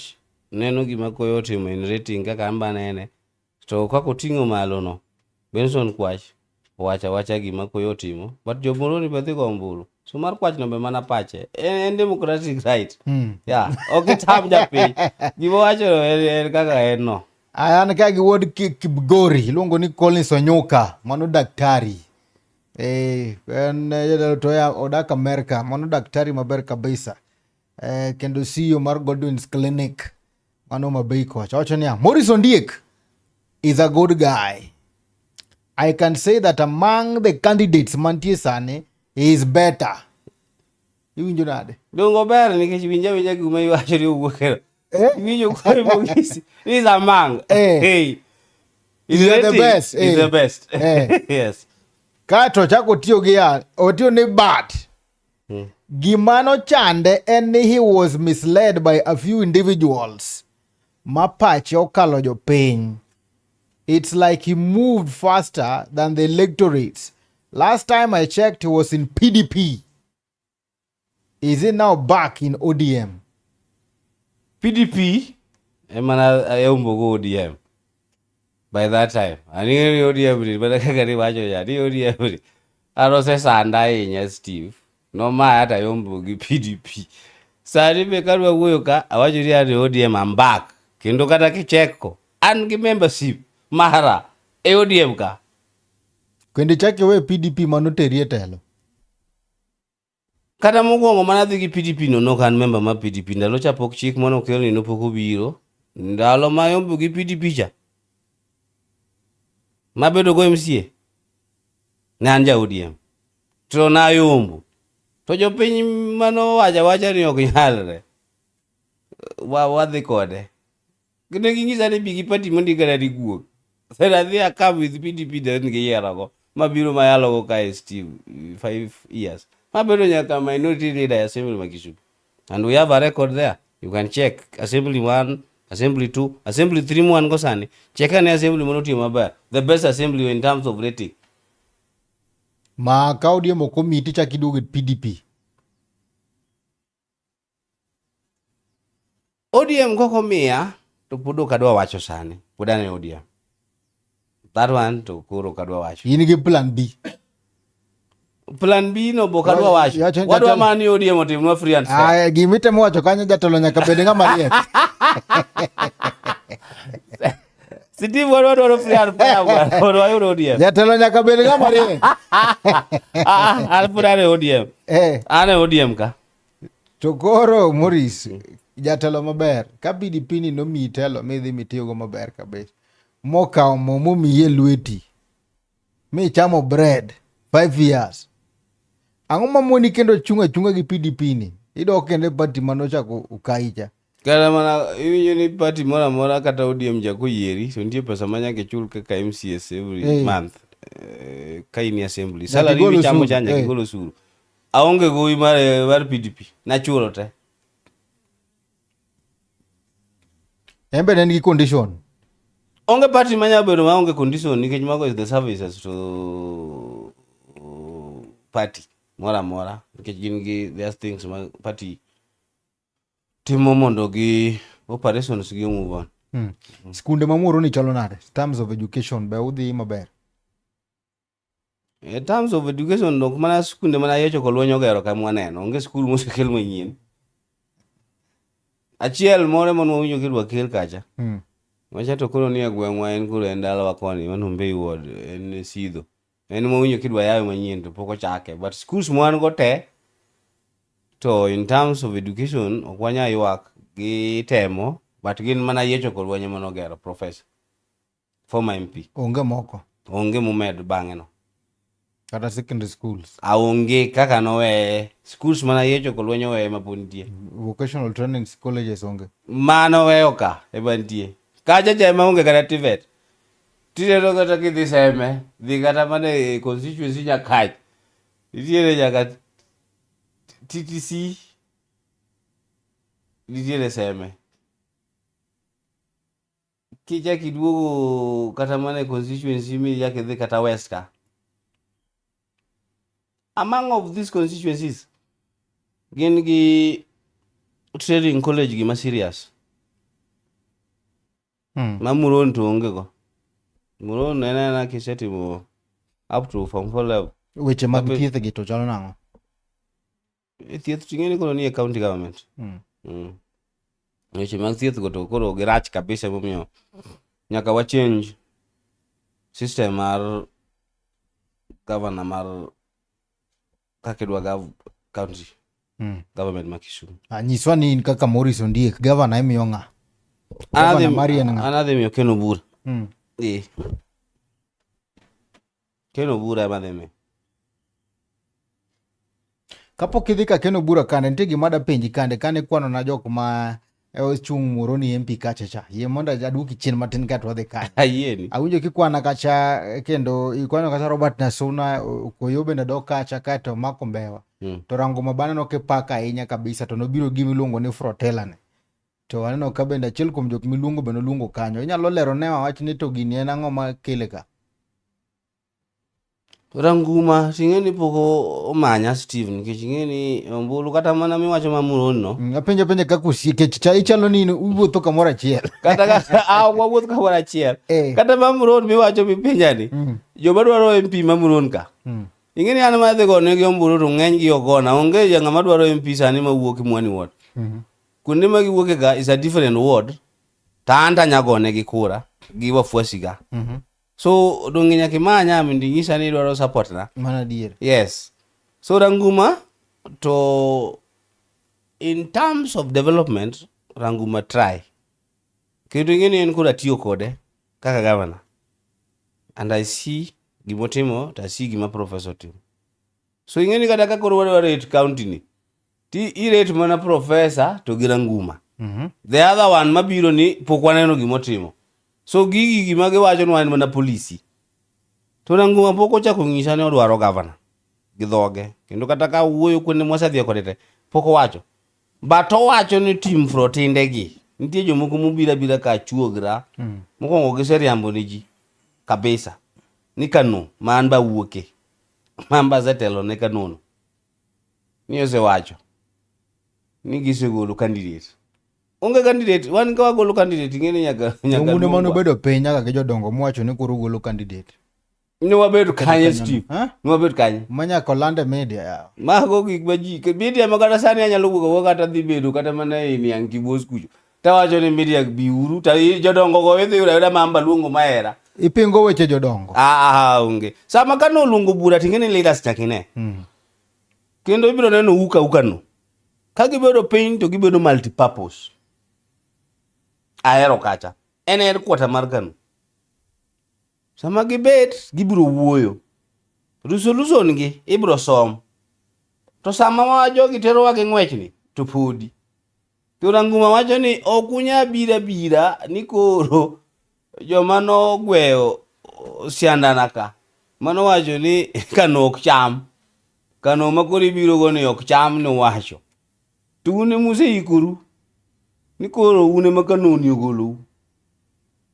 neno gima Koyo timo in rating kaka amba nene. To kako ting'o malo no Benson Kwach wacha gima koyo timo, but jomoro ni bedhi gombulu. So mar kwach no be mana pache. En democratic right. Yeah, okitam japiny. Gima wacho en kaka en no. An ka gi wuod Kibgori iluongo ni Collins Onyuka, mano daktari. En to ya odak Amerika, mano daktari maber kabisa. Kendo CEO mar Godwin's Clinic, mano mabei kocha. Wacho niya, Morris Ondiek is a good guy. I can say that among the candidates mantie sani, he is better. Iwinjo nade? Dongo ber nikech winja gima iwacho ni owuok. Winjo kwa mogisi. He's among. Hey. He's the best. He's the best. Yes. Kato chako tiyo gi ya, otiyo ni bat. Gimano chande en ni he was misled by a few individuals. Mapache okalo jo piny. It's like he moved faster than the electorates. Last time I checked, he was in PDP. Is he now back in ODM? PDP, emana ayombogo ODM. By that time, ani ODM, but I can't imagine ya. Ni ODM. Aro se sanda inya Steve. No ma hata yombogi PDP. Sari be karwa wuyo ka awajiri ya ODM, I'm back. Kendo kata kicheko. An gi membership. Mahara, ODM ka. Kwendi chake we PDP manoteri telo. Kata mokwongo manadhi gi PDP no kan member ma PDP. Ndalo chapok chik mono kelo ni nopoko biro. Ndalo mayombo gi PDP cha. Mabedo go MCA. Nanja ODM. To na yombo. To jopiny mano wacha ni ok nyalre. Wadhi kode. Kendo gingisa ni bigi party mondi gara di guok. Then I think I come with PDP then get year ago. Mabiro mayalo go kai Steve 5 years. Mabiro nyaka minority leader assembly makishu. And we have a record there. You can check assembly 1, assembly 2, assembly 3 1 go sani. Check an assembly monoti maber. The best assembly in terms of rating. Ma kaudi mo komiti cha kidogo PDP. ODM koko mia to pudo kadwa wacho sani. Pudane ODM. That one to kuro kadwa wacho. Yini gi plan B. Plan B no bo kadwa wacho. Wadwa mani ODM otimwa free and fair. Gimite mo wacho kanyo jatelo nyaka bed ng'ama riek. Steve wadwa free and fair wadwa yudo ODM. Jatelo nyaka bed ng'ama riek. Alpurane ODM. Ane ODM ka. To koro Morris jatelo maber. Ka PDP ni nomi telo midhi mitiyogo maber kabisa. Mokaw mo miye lweti. Mi chamo bread 5 years. Ang'o mamoni kendo chunga gi PDP ni. Idok kende party manochako ukaicha. Kara mana iwinjo ni party mora kata ODM jako yieri. So nitie pesa manyaka chul kaka MCS every month. Ka in assembly. Salary mi chamo chanya kigolo suru. Aonge gowi mar PDP. Nachulo te. Embe nengi condition. Onge party manya bedo maonge condition nikech mago is the services to party mora nikech gin gi there's things ma party timo mondo gi operations gi move on. Skunde mamoro ni chalo nade terms of education be udhi maber. In terms of education nok mana skunde mana yecho kolwenyo gero ka mwaneno onge skul mosekel manyien. Achiel more mono winjo kidwa kel kacha. Wacha to koro ni agweng'wa en kuro en dalawa koni mano Mbei Ward en Sidho. En mowinjo kidwa yawe manyien to pok ochake. But schools mwan go te to in terms of education ok wanya ywak gi temo but gin mana yecho kolwenyo mano gero professor. Former MP. Onge moko. Onge mumed bang'e no. Kata secondary schools. Aonge kaka nowe schools mana yecho kolwenyo we mapuntie. Vocational training colleges onge. Mano weyo ka ebantie. Kaja jema onge kata TVET. Titero kata kidhi seme, dhi kata mane constituency nyakach. Nitiere nyaka TTC. Nitiere seme. Kicha kiduogo kata mane constituency mi yake dhi kata West ka. Among of these constituencies, gin gi training college gi ma serious. Mamuron to onge go. Muron nena kisetimo up to form 4 level. Weche mag thieth gi to chalo nang'o? Thieth ting'eni koro nie county government. Weche mag thieth go to koro girach kabisa momiyo nyaka wa change system mar governor mar kakidwa county government ma Kisumu. Nyiswa ni in kaka Morris Ondiek, governor imiyo ng'a? Governor mari en ng'a? Anadhi miyo Ken Obura. Ken Obura ema dhi miyo. Kapok idhi ka Ken Obura kande, nitie gima dapenji kande, kane kwano na jok ma chung' Muhoroni MP kacha cha. Yie mondo aduoki chien matin ka to wadhi kanye. Ayieni. Awinjo kikwana kacha kendo ikwano kacha Robert Nasuna, Koyo bende dok kacha kaeto Marco Mbewa. To rango mabaneno kipaka ahinya kabisa to nobiro gima iluongo ni Frotella ne. To aneno ka bende achiel kuom jok miluongo bende luongo kanyo. Inyalo lero ne wach ni to gini en ang'o makele ka? Ranguma ting'eni poko omanya Steve nikech ing'eni ombulu kata mana miwacho ma Muhoroni no. Apenjo kaka usiekech cha ichalo ni uwuotho kamoro achiel. Kata wawuotho kamoro achiel. Kata ma Muhoroni miwacho mipenjani. Joma dwaro MP ma Muhoroni ka. Ing'eni an madhi gone gi ombulu to ng'eny gi ogona. Onge ng'ama dwaro MP sani mawuok Mwani ward. Kuonde ma giwuoke ga is a different ward. Ta anta nyagone gi kura gi wafuasi ga. So donge nyaka imanya mindi nyisa ni dwaro support na. Mana diere. Yes. So Ranguma to in terms of development Ranguma try. Kendo ing'eni en kura tiyo kode kaka governor. And I see gimotimo ta see gima professor timo. So ing'eni kata ka koro wadwa rate county ni. Ti irate mana professor to gi Ranguma. The other one mabiro ni pok waneno gimotimo. So gigi gima giwacho ni wan mana polisi. To Ranguma pok ochako ng'isa ni odwaro governor gi dhoge. Kendo kata ka wuoyo kuonde mwasedhi kode te pok owacho. But owacho ni tim Frotinde gi. Nitie jomoko mobira ka chuogra. Mokwongo giseriambo ni ji kabisa. Ni Kano ma an ba wuoke. Mamba zetelo ne Kano. Ni osewacho ni gisegolo candidate. Onge candidate, wan ka wagolo candidate ing'eni nyaka Munde mano bedo piny nyaka gi jodongo mwacho ni koro golo candidate. Ni wabedo kanye Steve. Ni wabedo kanye. Manyaka lande media yaw. Mago gik ma ji media ma kata sani anyalo wuok kata dhi bedo kata mana ni ang kibos kucho. Tawacho ni media biuru ta jodongo go idhi yuda mamba luongo mahera. Ipingo weche jodongo. Onge. Sama Kano luongo bura ting'eni leaders chakine. Kendo ibiro neno uka no. Ka gibedo piny to gibedo multipurpose. Ahero kacha. En headquarter mar Kano. Sama gibet gibiro wuoyo. Resolution gi ibiro som. To sama wajo gitero wa gi ng'wechni to podi. To Ranguma wacho ni okunya bira ni koro joma no gweyo siandana ka. Mano wacho ni Kano ok cham. Kano makoro ibiro go ni ok cham ni wacho. To une museikuru. Ni koro une ma Kano ni ogolou.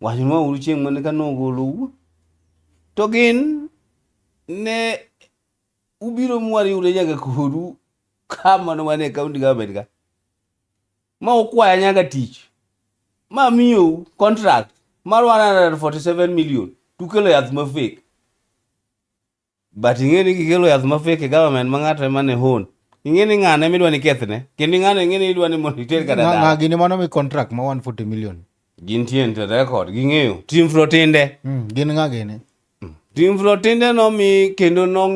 Wacho nwa uru chieng' mane Kano ogolou. To gin ne ubiro mwari ure nyaka koru kama no wane county government ka. Ma okwaya nyaka tich. Ma miyo contract mar 147 million. Tukelo yath ma fake. But ing'eni kikelo yath ma fake government ma ng'ato mane hon. Ing'eni ng'ane midwa ni kethne. Kendo ng'ane ing'eni idwa ni monitor kada dala. Ng'a gini mano mi contract ma 140 million. Gin tien to record ging'eyo. Team Frotinde. Gin ng'a gini? Team Frotinde no mi kendo no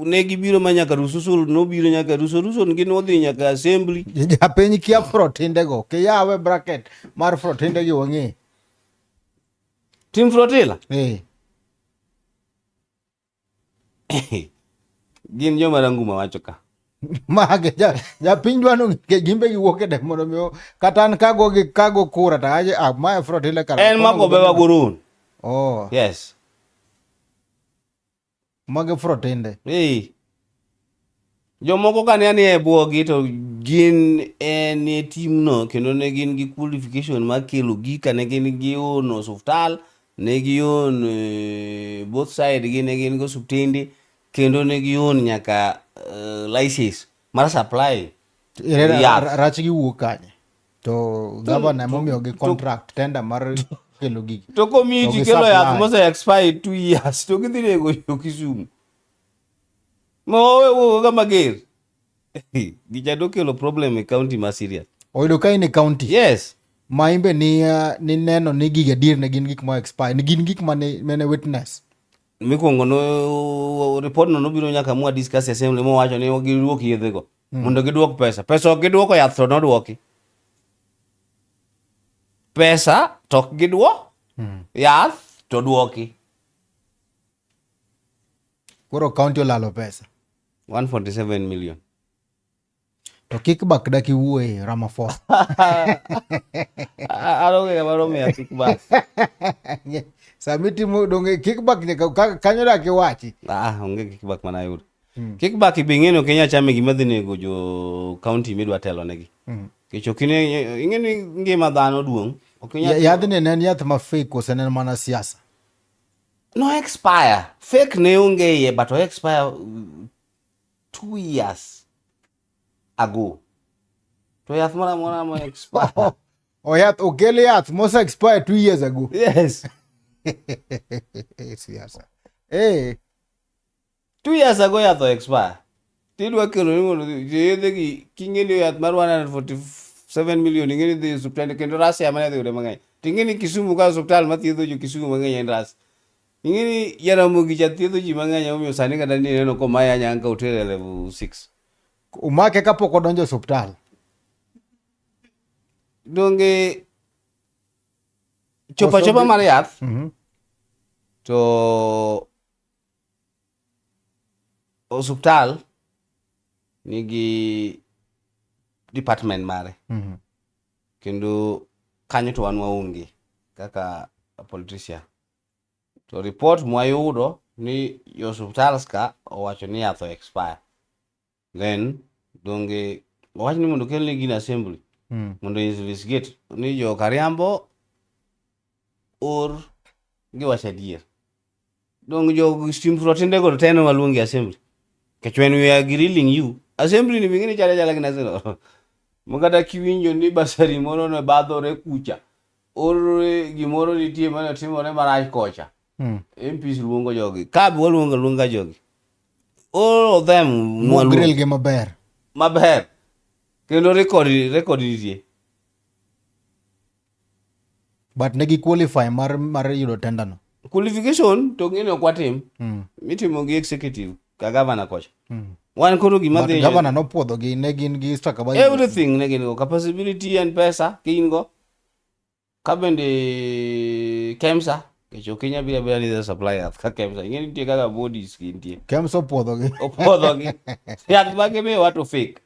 ne gibiro manyaka Rususul no biro nyaka Rususul gin odhi nyaka assembly. Japiny kia Frotinde go. Kiyawe bracket mar Frotinde gi wang'e. Team Frotilla? Gin joma Ranguma wacho ka. Mage japiny dwano gimbe giwuok e mondo miyo kata an kago kura ta aje ma Frotilla kara. En Marco Mbewa Goron. Oh. Yes. Mage Frotinde. Jomoko kane ani e buogi to gin e team no kendo ne gin gi qualification ma kelo gi kane gin gi ono hospital ne gi on both side gin go subtende kendo ne gi on nyaka license mar supply. Rach gi wuok kanye. To governor momiyo gi contract tender mar kelo gigi. To community To kelo gi yath supply. mose expire 2 years to gidhi nego yo Kisumu. Mo ga mager. Gichado kelo problem e county ma serious. Oyudo ka in e county. Yes. Maimbe ni neno ni gige dir ne gin gik ma expire. Ni gin gik mane witness. Mikwongo no report no nobiro nyaka mwa discuss assembly mo wacho ni giduok yedhe go. Mondo giduok pesa. Pesa ok giduoko yath to noduoki. Pesa to ok giduok. Yath to duoki. Koro county olalo pesa. 147 million. To kickback daki wuoye Ramaphosa. Aronge maro me kickback. Samiti mo donge kickback nyaka kanyo daki wachi. Onge kickback mana yud. Kickback bingeno Kenya chame gima dhi nego jo county midwa telo negi. Kichokine ingeni ngima dhano duong. Yath ne en yath ma fake ose en mana siasa. No expire. Fake ne onge ye but expire 2 years ago. To yath mora mo expire. Yath okele yath mose expire 2 years ago. Yes. Siasa. 2 years ago yath expire. Tidwa kelo ni mondo yedhe gi kingeni yath mar 147 million ingeni dhi hospital kendo Russia mane dhi yude mang'eny. Tingeni Kisumu ka hospital mathiedho jo Kisumu mang'eny en Russia. Ingeni Jaramogi jathiedho ji mang'eny omiyo sani kata ni neno ko maya nyanga hotel level 6. Umake kapok odonjo hospital. Donge chopa mar yath to hospital nigi department mare. Kendo kanyo to wan waonge kaka politician. To report mwayudo ni yo hospital ska owacho ni yath expire. Then donge owacho ni mondo kelne gin assembly. Mondo investigate ni jo Kariambo or giwacho adier. Dong jo steam protinde go teno waluongi assembly. Kech when we are grilling you, assembly ni bingine chala gina zero. Mugada kiwinjo ni basari moro no badhore kucha. Or gimoro nitie mane timore marach kocha. MPs luongo jogi. Kabe waluonga jogi. All of them grill gi maber. Maber. Kendo record nitie. But negi qualify mar yudo tender no. Qualification to ngene ok watim. Mitimo gi executive ka governor kocha. Wan koro gima dhi. But governor no puodho gi ne gin gi stakabadhi. Everything ne gin go capacity and pesa kin go. Kabende KEMSA kecho Kenya bila ni supply yath ka KEMSA ingeni nitie kaka bodies gintie. KEMSA puodho gi. Opuodho gi. Yath bage be wato fake.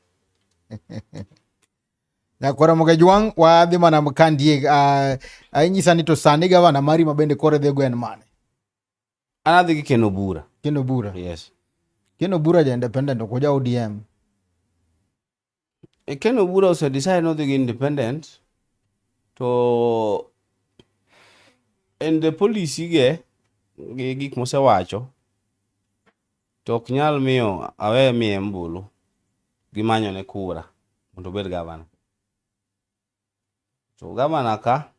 Na kwara moga juang wadhi mana mkandie ainyisa ni to sani gavana mari mabende kore dhe gwen mane. Anadhi gi Ken Obura. Ken Obura. Yes. Ken Obura ja independent okuja ODM. Ken Obura ose decide no gi independent to and the policy ge gik mosewacho to ok nyal miyo awe miye mbulu gimanyo ne kura mondo bed gavana. To gavana ka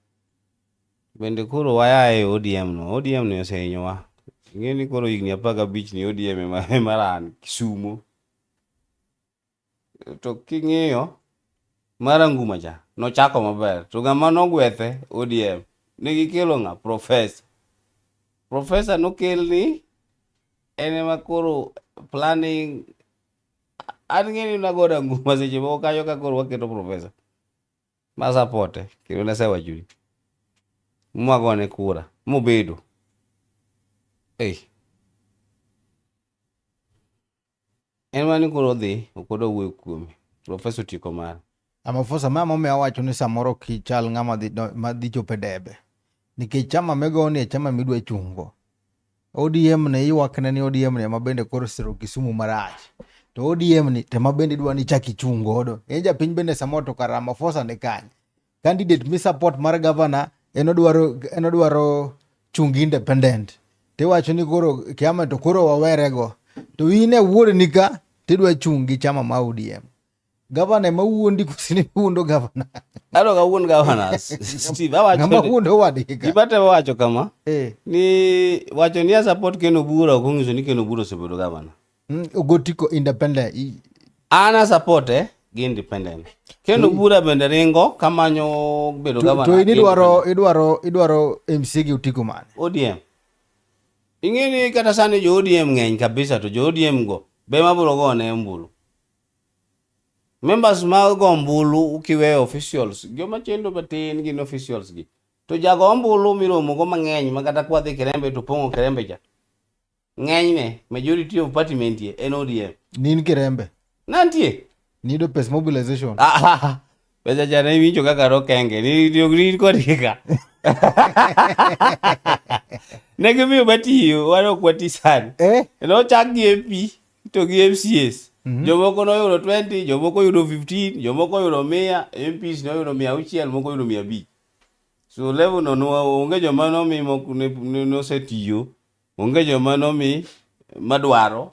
bende koro wayae ODM no. ODM no osehinyowa. Ingeni koro higni 15 ni ODM maran Kisumu. To king'iyo Maranguma cha nochako maber. To gama nogwethe ODM nigi kelo ng'a professor nokelni ene makoro planning angeni nagoda nguma seche moko kayo ka koro waketo professor masapote kendo nasewa juri mwagone kura mobedo en mani koro dhi okodo wuoyo kuome professor tiko mara Ramaphosa mama me awacho ni samoro kichal ng'ama dhi chope debe. Nikech chama mego ni chama midwa chungo. ODM ne ywakne ni ODM ne mabende koro siro Kisumu marach. To ODM ni tema bende dwa ni chaki chungo do. Eja piny bende samoto ka Ramaphosa ne kany. Candidate mi support mar governor enodwaro chungi independent. Te wacho ni koro kiama to koro wawere go. To ine wuod nika tidwa chungi chama ma ODM. Gavana ema wuondi kusini wuondo gavana. Ado ga wuon governors. Steve awacho. Ng'ama wuondo wadgi. Gibate wacho kama. Ni wacho ni support Ken Obura ok onyiso ni Ken Obura osebedo gavana. Ogotiko independent. Ana support gi independent. Ken Obura bende ringo kamanyo bedo gavana. To idwaro MC gi utiko mane? ODM. Ingeni kata sani jo ODM ng'eny kabisa to jo ODM go be mabiro gone mbulu. Members mag go mbulu ukiweyo officials, joma chendo batin gin officials gi. To jago mbulu miromo go mang'eny makata kwadhi Kirembe to pongo Kirembe cha. Ng'eny ne majority of party mentie en ODM. Nin Kirembe. Nantie. Nido pes mobilization. Pesa jana winjo kaka rokenge ni diogri kodika. Negi miyo batiyo wano kwati sana. No chak gi MP to gi MCS. Jomoko no yudo 20, jomoko yudo 15, jomoko yudo 100, MPs no yudo 600, moko yudo 500. So level no onge joma no mi no setiyo, onge joma no mi madwaro.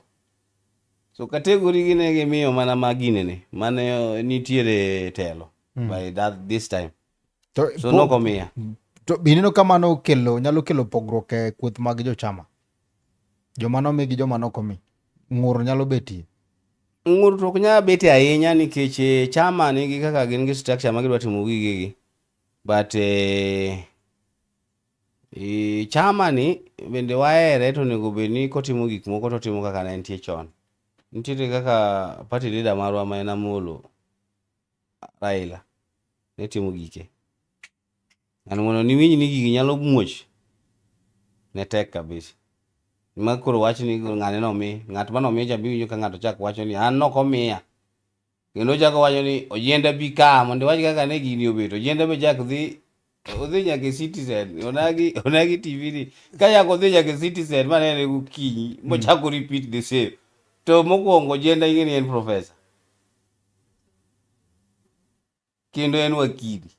So category gine gi miyo mana magine ne, mane nitiere telo by this time. So no komia. To binino kamano nyalo kelo pogruok e kweth mag jochama. Joma no mi gi joma no komi. Ng'ur nyalo betie. Ng'ur to ok nyalo betie ahinya nikech chama nigi kaka gin gi structure ma gidwa timo gigegi. But chama ni bende waere to nego bedni kotimo gik moko to timo kaka ne nitie chon. Nitiere kaka party leader marwa ma en Amolo Raila ne timo gike. An mono ni winji ni gigi nyalo muoch ne tek kabisa. Ma koro wacho ni ng'ane no mi ng'at mano mi jabi winjo ka ng'ato chak wacho ni an no komiya. Kendo chako wacho ni ojenda bi ka mondo wach kaka ne gini obedo. Ojenda be jak dhi odhi nyaka Citizen onagi TV ni ka yako odhi nyaka Citizen manene gokinyi mochako repeat the same. To mokwongo ojenda ing'eni en professor. Kendo en wakili.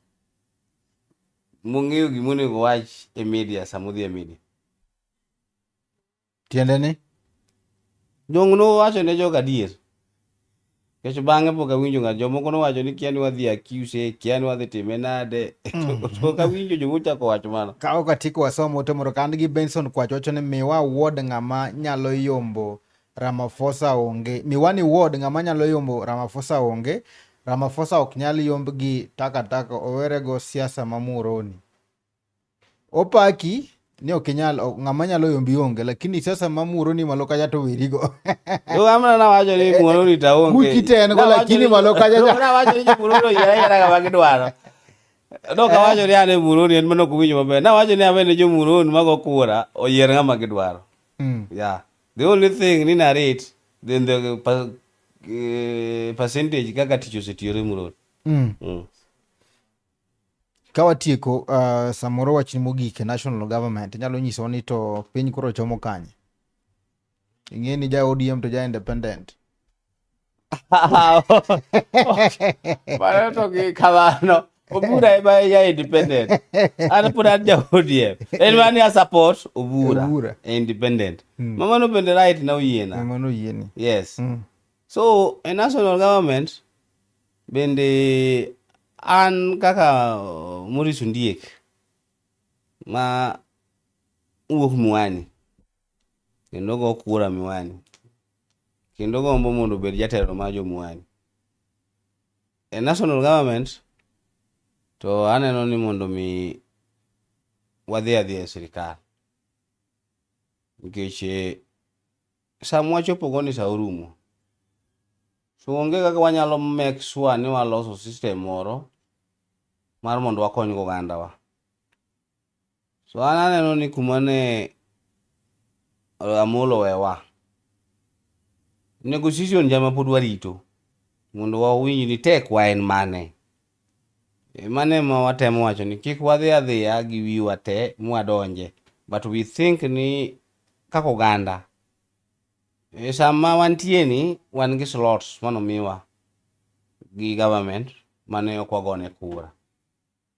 Mong'eyo gimonego wach e media samodhi e media. Tiende ni? Jong no wacho ne jok adier. Kech bang'e pok awinjo ng'at jomoko no wacho ni kia ni wadhi accuse, kia ni wadhi time nade. To kawinjo jomochako wacho mano. Ka ok atiko wasomo temoro kan gi Benson Kwacho wacho ni miwa award ng'ama nyalo yombo Ramaphosa onge. Miwani award ng'ama nyalo yombo Ramaphosa onge. Ramaphosa ok nyal yomb gi takataka owerego siasa mamuroni. Opaki ni ok nyal ng'ama nyalo yombi onge lakini siasa mamuroni malo kaja to werigo. Yo amna na wacho ni muroni ta onge. Mukiten go lakini malo kaja. Na wacho ni muroni yara ga magidwaro. No ka wacho ni ane muroni en mano kuwinjo maber. Na wacho ni avene jo muroni mago kura oyier ng'ama gidwaro. Yeah. The only thing ni narrate then the percentage kaka tich osetiore muroni. Kawatieko samoro wachni mogik national government nyalo nyiso ni to piny koro chomo kanye. Ing'e ni ja ODM to ja independent. Para to gi kamano. Obura ema ya independent. Ana pura ja ODM. En mani a support Obura independent. Mama no bende right na uyiena. Mama no yieni. Yes. So a national government bende an kaka Maurice Ondiek ma uok Miwani kendo go kura Miwani kendo gombo mondo bed jatelo ma jo Miwani e national government to aneno ni mondo mi wadhi e sirikal nikech samwa chopo goni sa orumo. So onge kaka wanyalo make sure ni waloso system moro mar mondo wakony go gandawa. So aneno ni kumane Amolo wewa. Negotiation jama pod warito mondo wawinj ni tek wa en mane. Mane ma watemo wacho ni kik wadhi adhiya gi wiwa te mwadonje. But we think ni kaka oganda sama wantie ni wan gi slots mano miwa gi government mane ok wagone kura.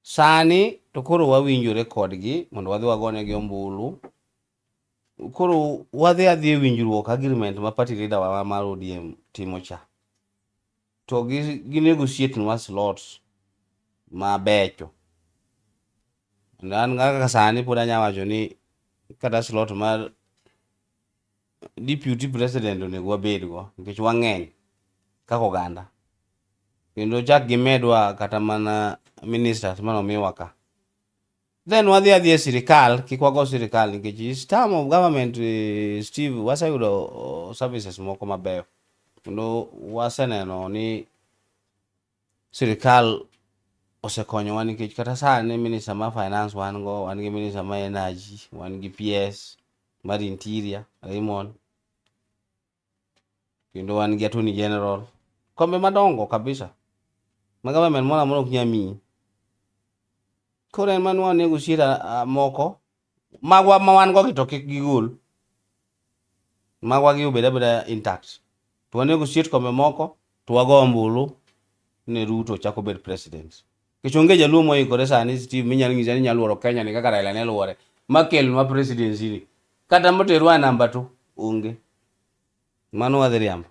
Sani to koro wawinjore kodgi mondo wadhi wagone gi ombulu. Koro wadhi winjruok agreement ma party leader wa mar ODM timo cha. to gi negotiate nwa slots mabecho. An kaka sani pod anya wacho ni kata slot mar deputy president onego wabedgo nikech wang'eny kaka oganda, kendo chak gimedwa kata mana ministers manomiwa ka. Then wadhi e sirikal, kik wago sirikal nikech this term of government, Steve, waseyudo services moko mabeyo, kendo waseneno ni sirikal osekonyowa nikech kata sani minister ma finance wan go, wan gi minister ma energy, wan gi PS mar interior Raymond, kendo wan gi attorney general, kombe madongo kabisa ma government mora ok nyamiyi. Koro en manwa negotiate moko magwa ma wan go to kik gigol, magwa gi obeda beda intact, to wan negotiate kombe moko to wago ombulu ne Ruto chako bed president. Kech onge jaluo moikore sani Steve minyalo ng'isa ni nyaluoro Kenya ni kaka Raila ne luore makelnwa presidency ni kata moterwa namba 2 onge. Mano wadhi riambo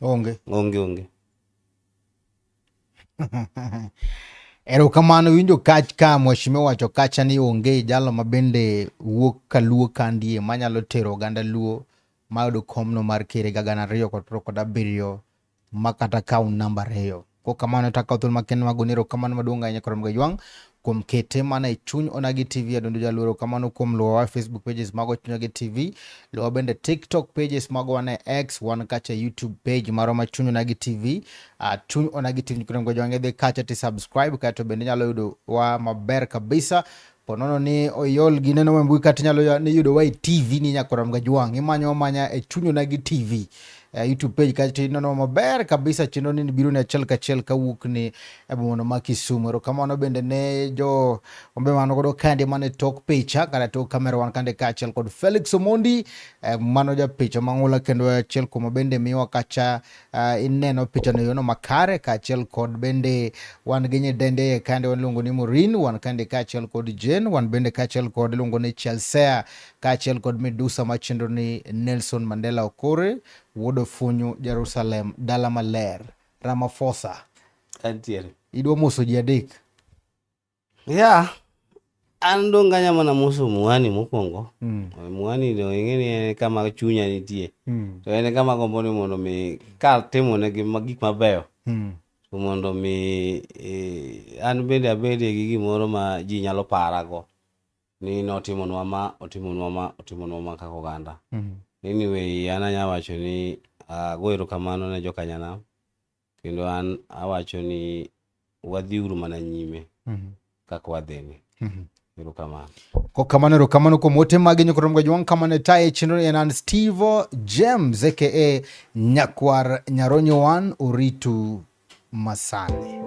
onge. Erokamano winjo kach ka mheshimiwa wacho kacha ni onge jalo mabende wuok ka luo kandie manyalo tero oganda luo mayudo komno mar ker ga 2017 makata kaun namba 2. Kokamano taka thul maken magonero kamano maduong' ahinya korom ga ywang' kuom kete mana e chuny Onagi TV Adundo Jaluoro. Kamano kuom luwo wa Facebook pages mago chuny Onagi TV, luwo bende TikTok pages mago wane X, wan kacha YouTube page maro ma chuny Onagi TV, chuny Onagi TV korom ga ywang' edhi kacha ti subscribe kato bende nyalo yudo wa maber kabisa. Ponono ni oyol gineno mambui kata nyalo ni yudo wa e TV ni nyakorom ga ywang' imanyo manya e chuny Onagi TV YouTube page kati nono maber kabisa chino ni biro ni achiel kachiel kawuok ni ebomono ma Kisumu. Erokamano bende ne jo ombe mano godo kande mane tok picha kata tok kamera wan kande kachiel kod Felix Omondi mano ja picha mang'ula kendo achiel kuom bende miwa kacha ineno picha no yono makare kachiel kod bende wan gi nyidende kande wan luongo ni Morin, wan kande kachiel kod Jen, wan bende kachiel kod luongo ni Chelsea kachiel kod Medusa machendo ni Nelson Mandela Okore, wuodo funyu Jerusalem dala maler Ramaphosa. Antiere Idwa moso ji adek. An dong' kanya mana moso Mwani mokwongo. Mwani no ing'eni kama chunya nitie. To en kama gombo ni mondo mi ka timo ne gik mabeyo. To mondo mi an bende abede gi gimoro ma ji nyalo parago ni notimonwa ma kaka oganda. Anyway, an anya wacho ni go erokamano ne jokanyanam, kendo an awacho ni wadhiuru mana nyime kaka wadhini. Erokamano. Erokamano kuom ote mage nyokorom ga ywang' kamane taye chenro en an Steve James aka Nyakwar Nyaronyo Wan Oritu Masane.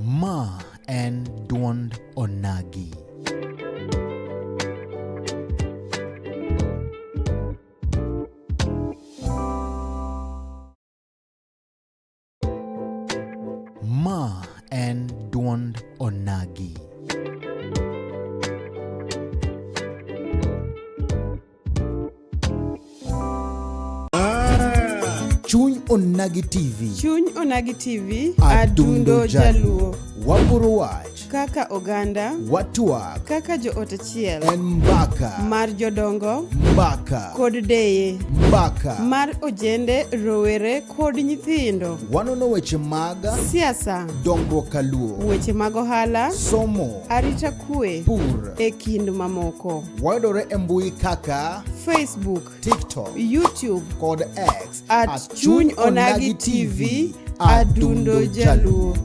Ma en duond Onagi. Ma en duond Onagi. Chuny Onagi TV. Chuny Onagi TV Adundo Jaluo. Waporo wach Kaka oganda watwak kaka jo ot achiel en mbaka mar jodongo mbaka kod deye mbaka mar ojende, rowere kod nyithindo. wanono weche mag Siasa, dongruok kaluo, weche mag ohala, somo, arita kwe pur, e kind mamoko. wayudore e mbui kaka Facebook, TikTok, YouTube kod X at Chuny Onagi TV Adundo Jaluo.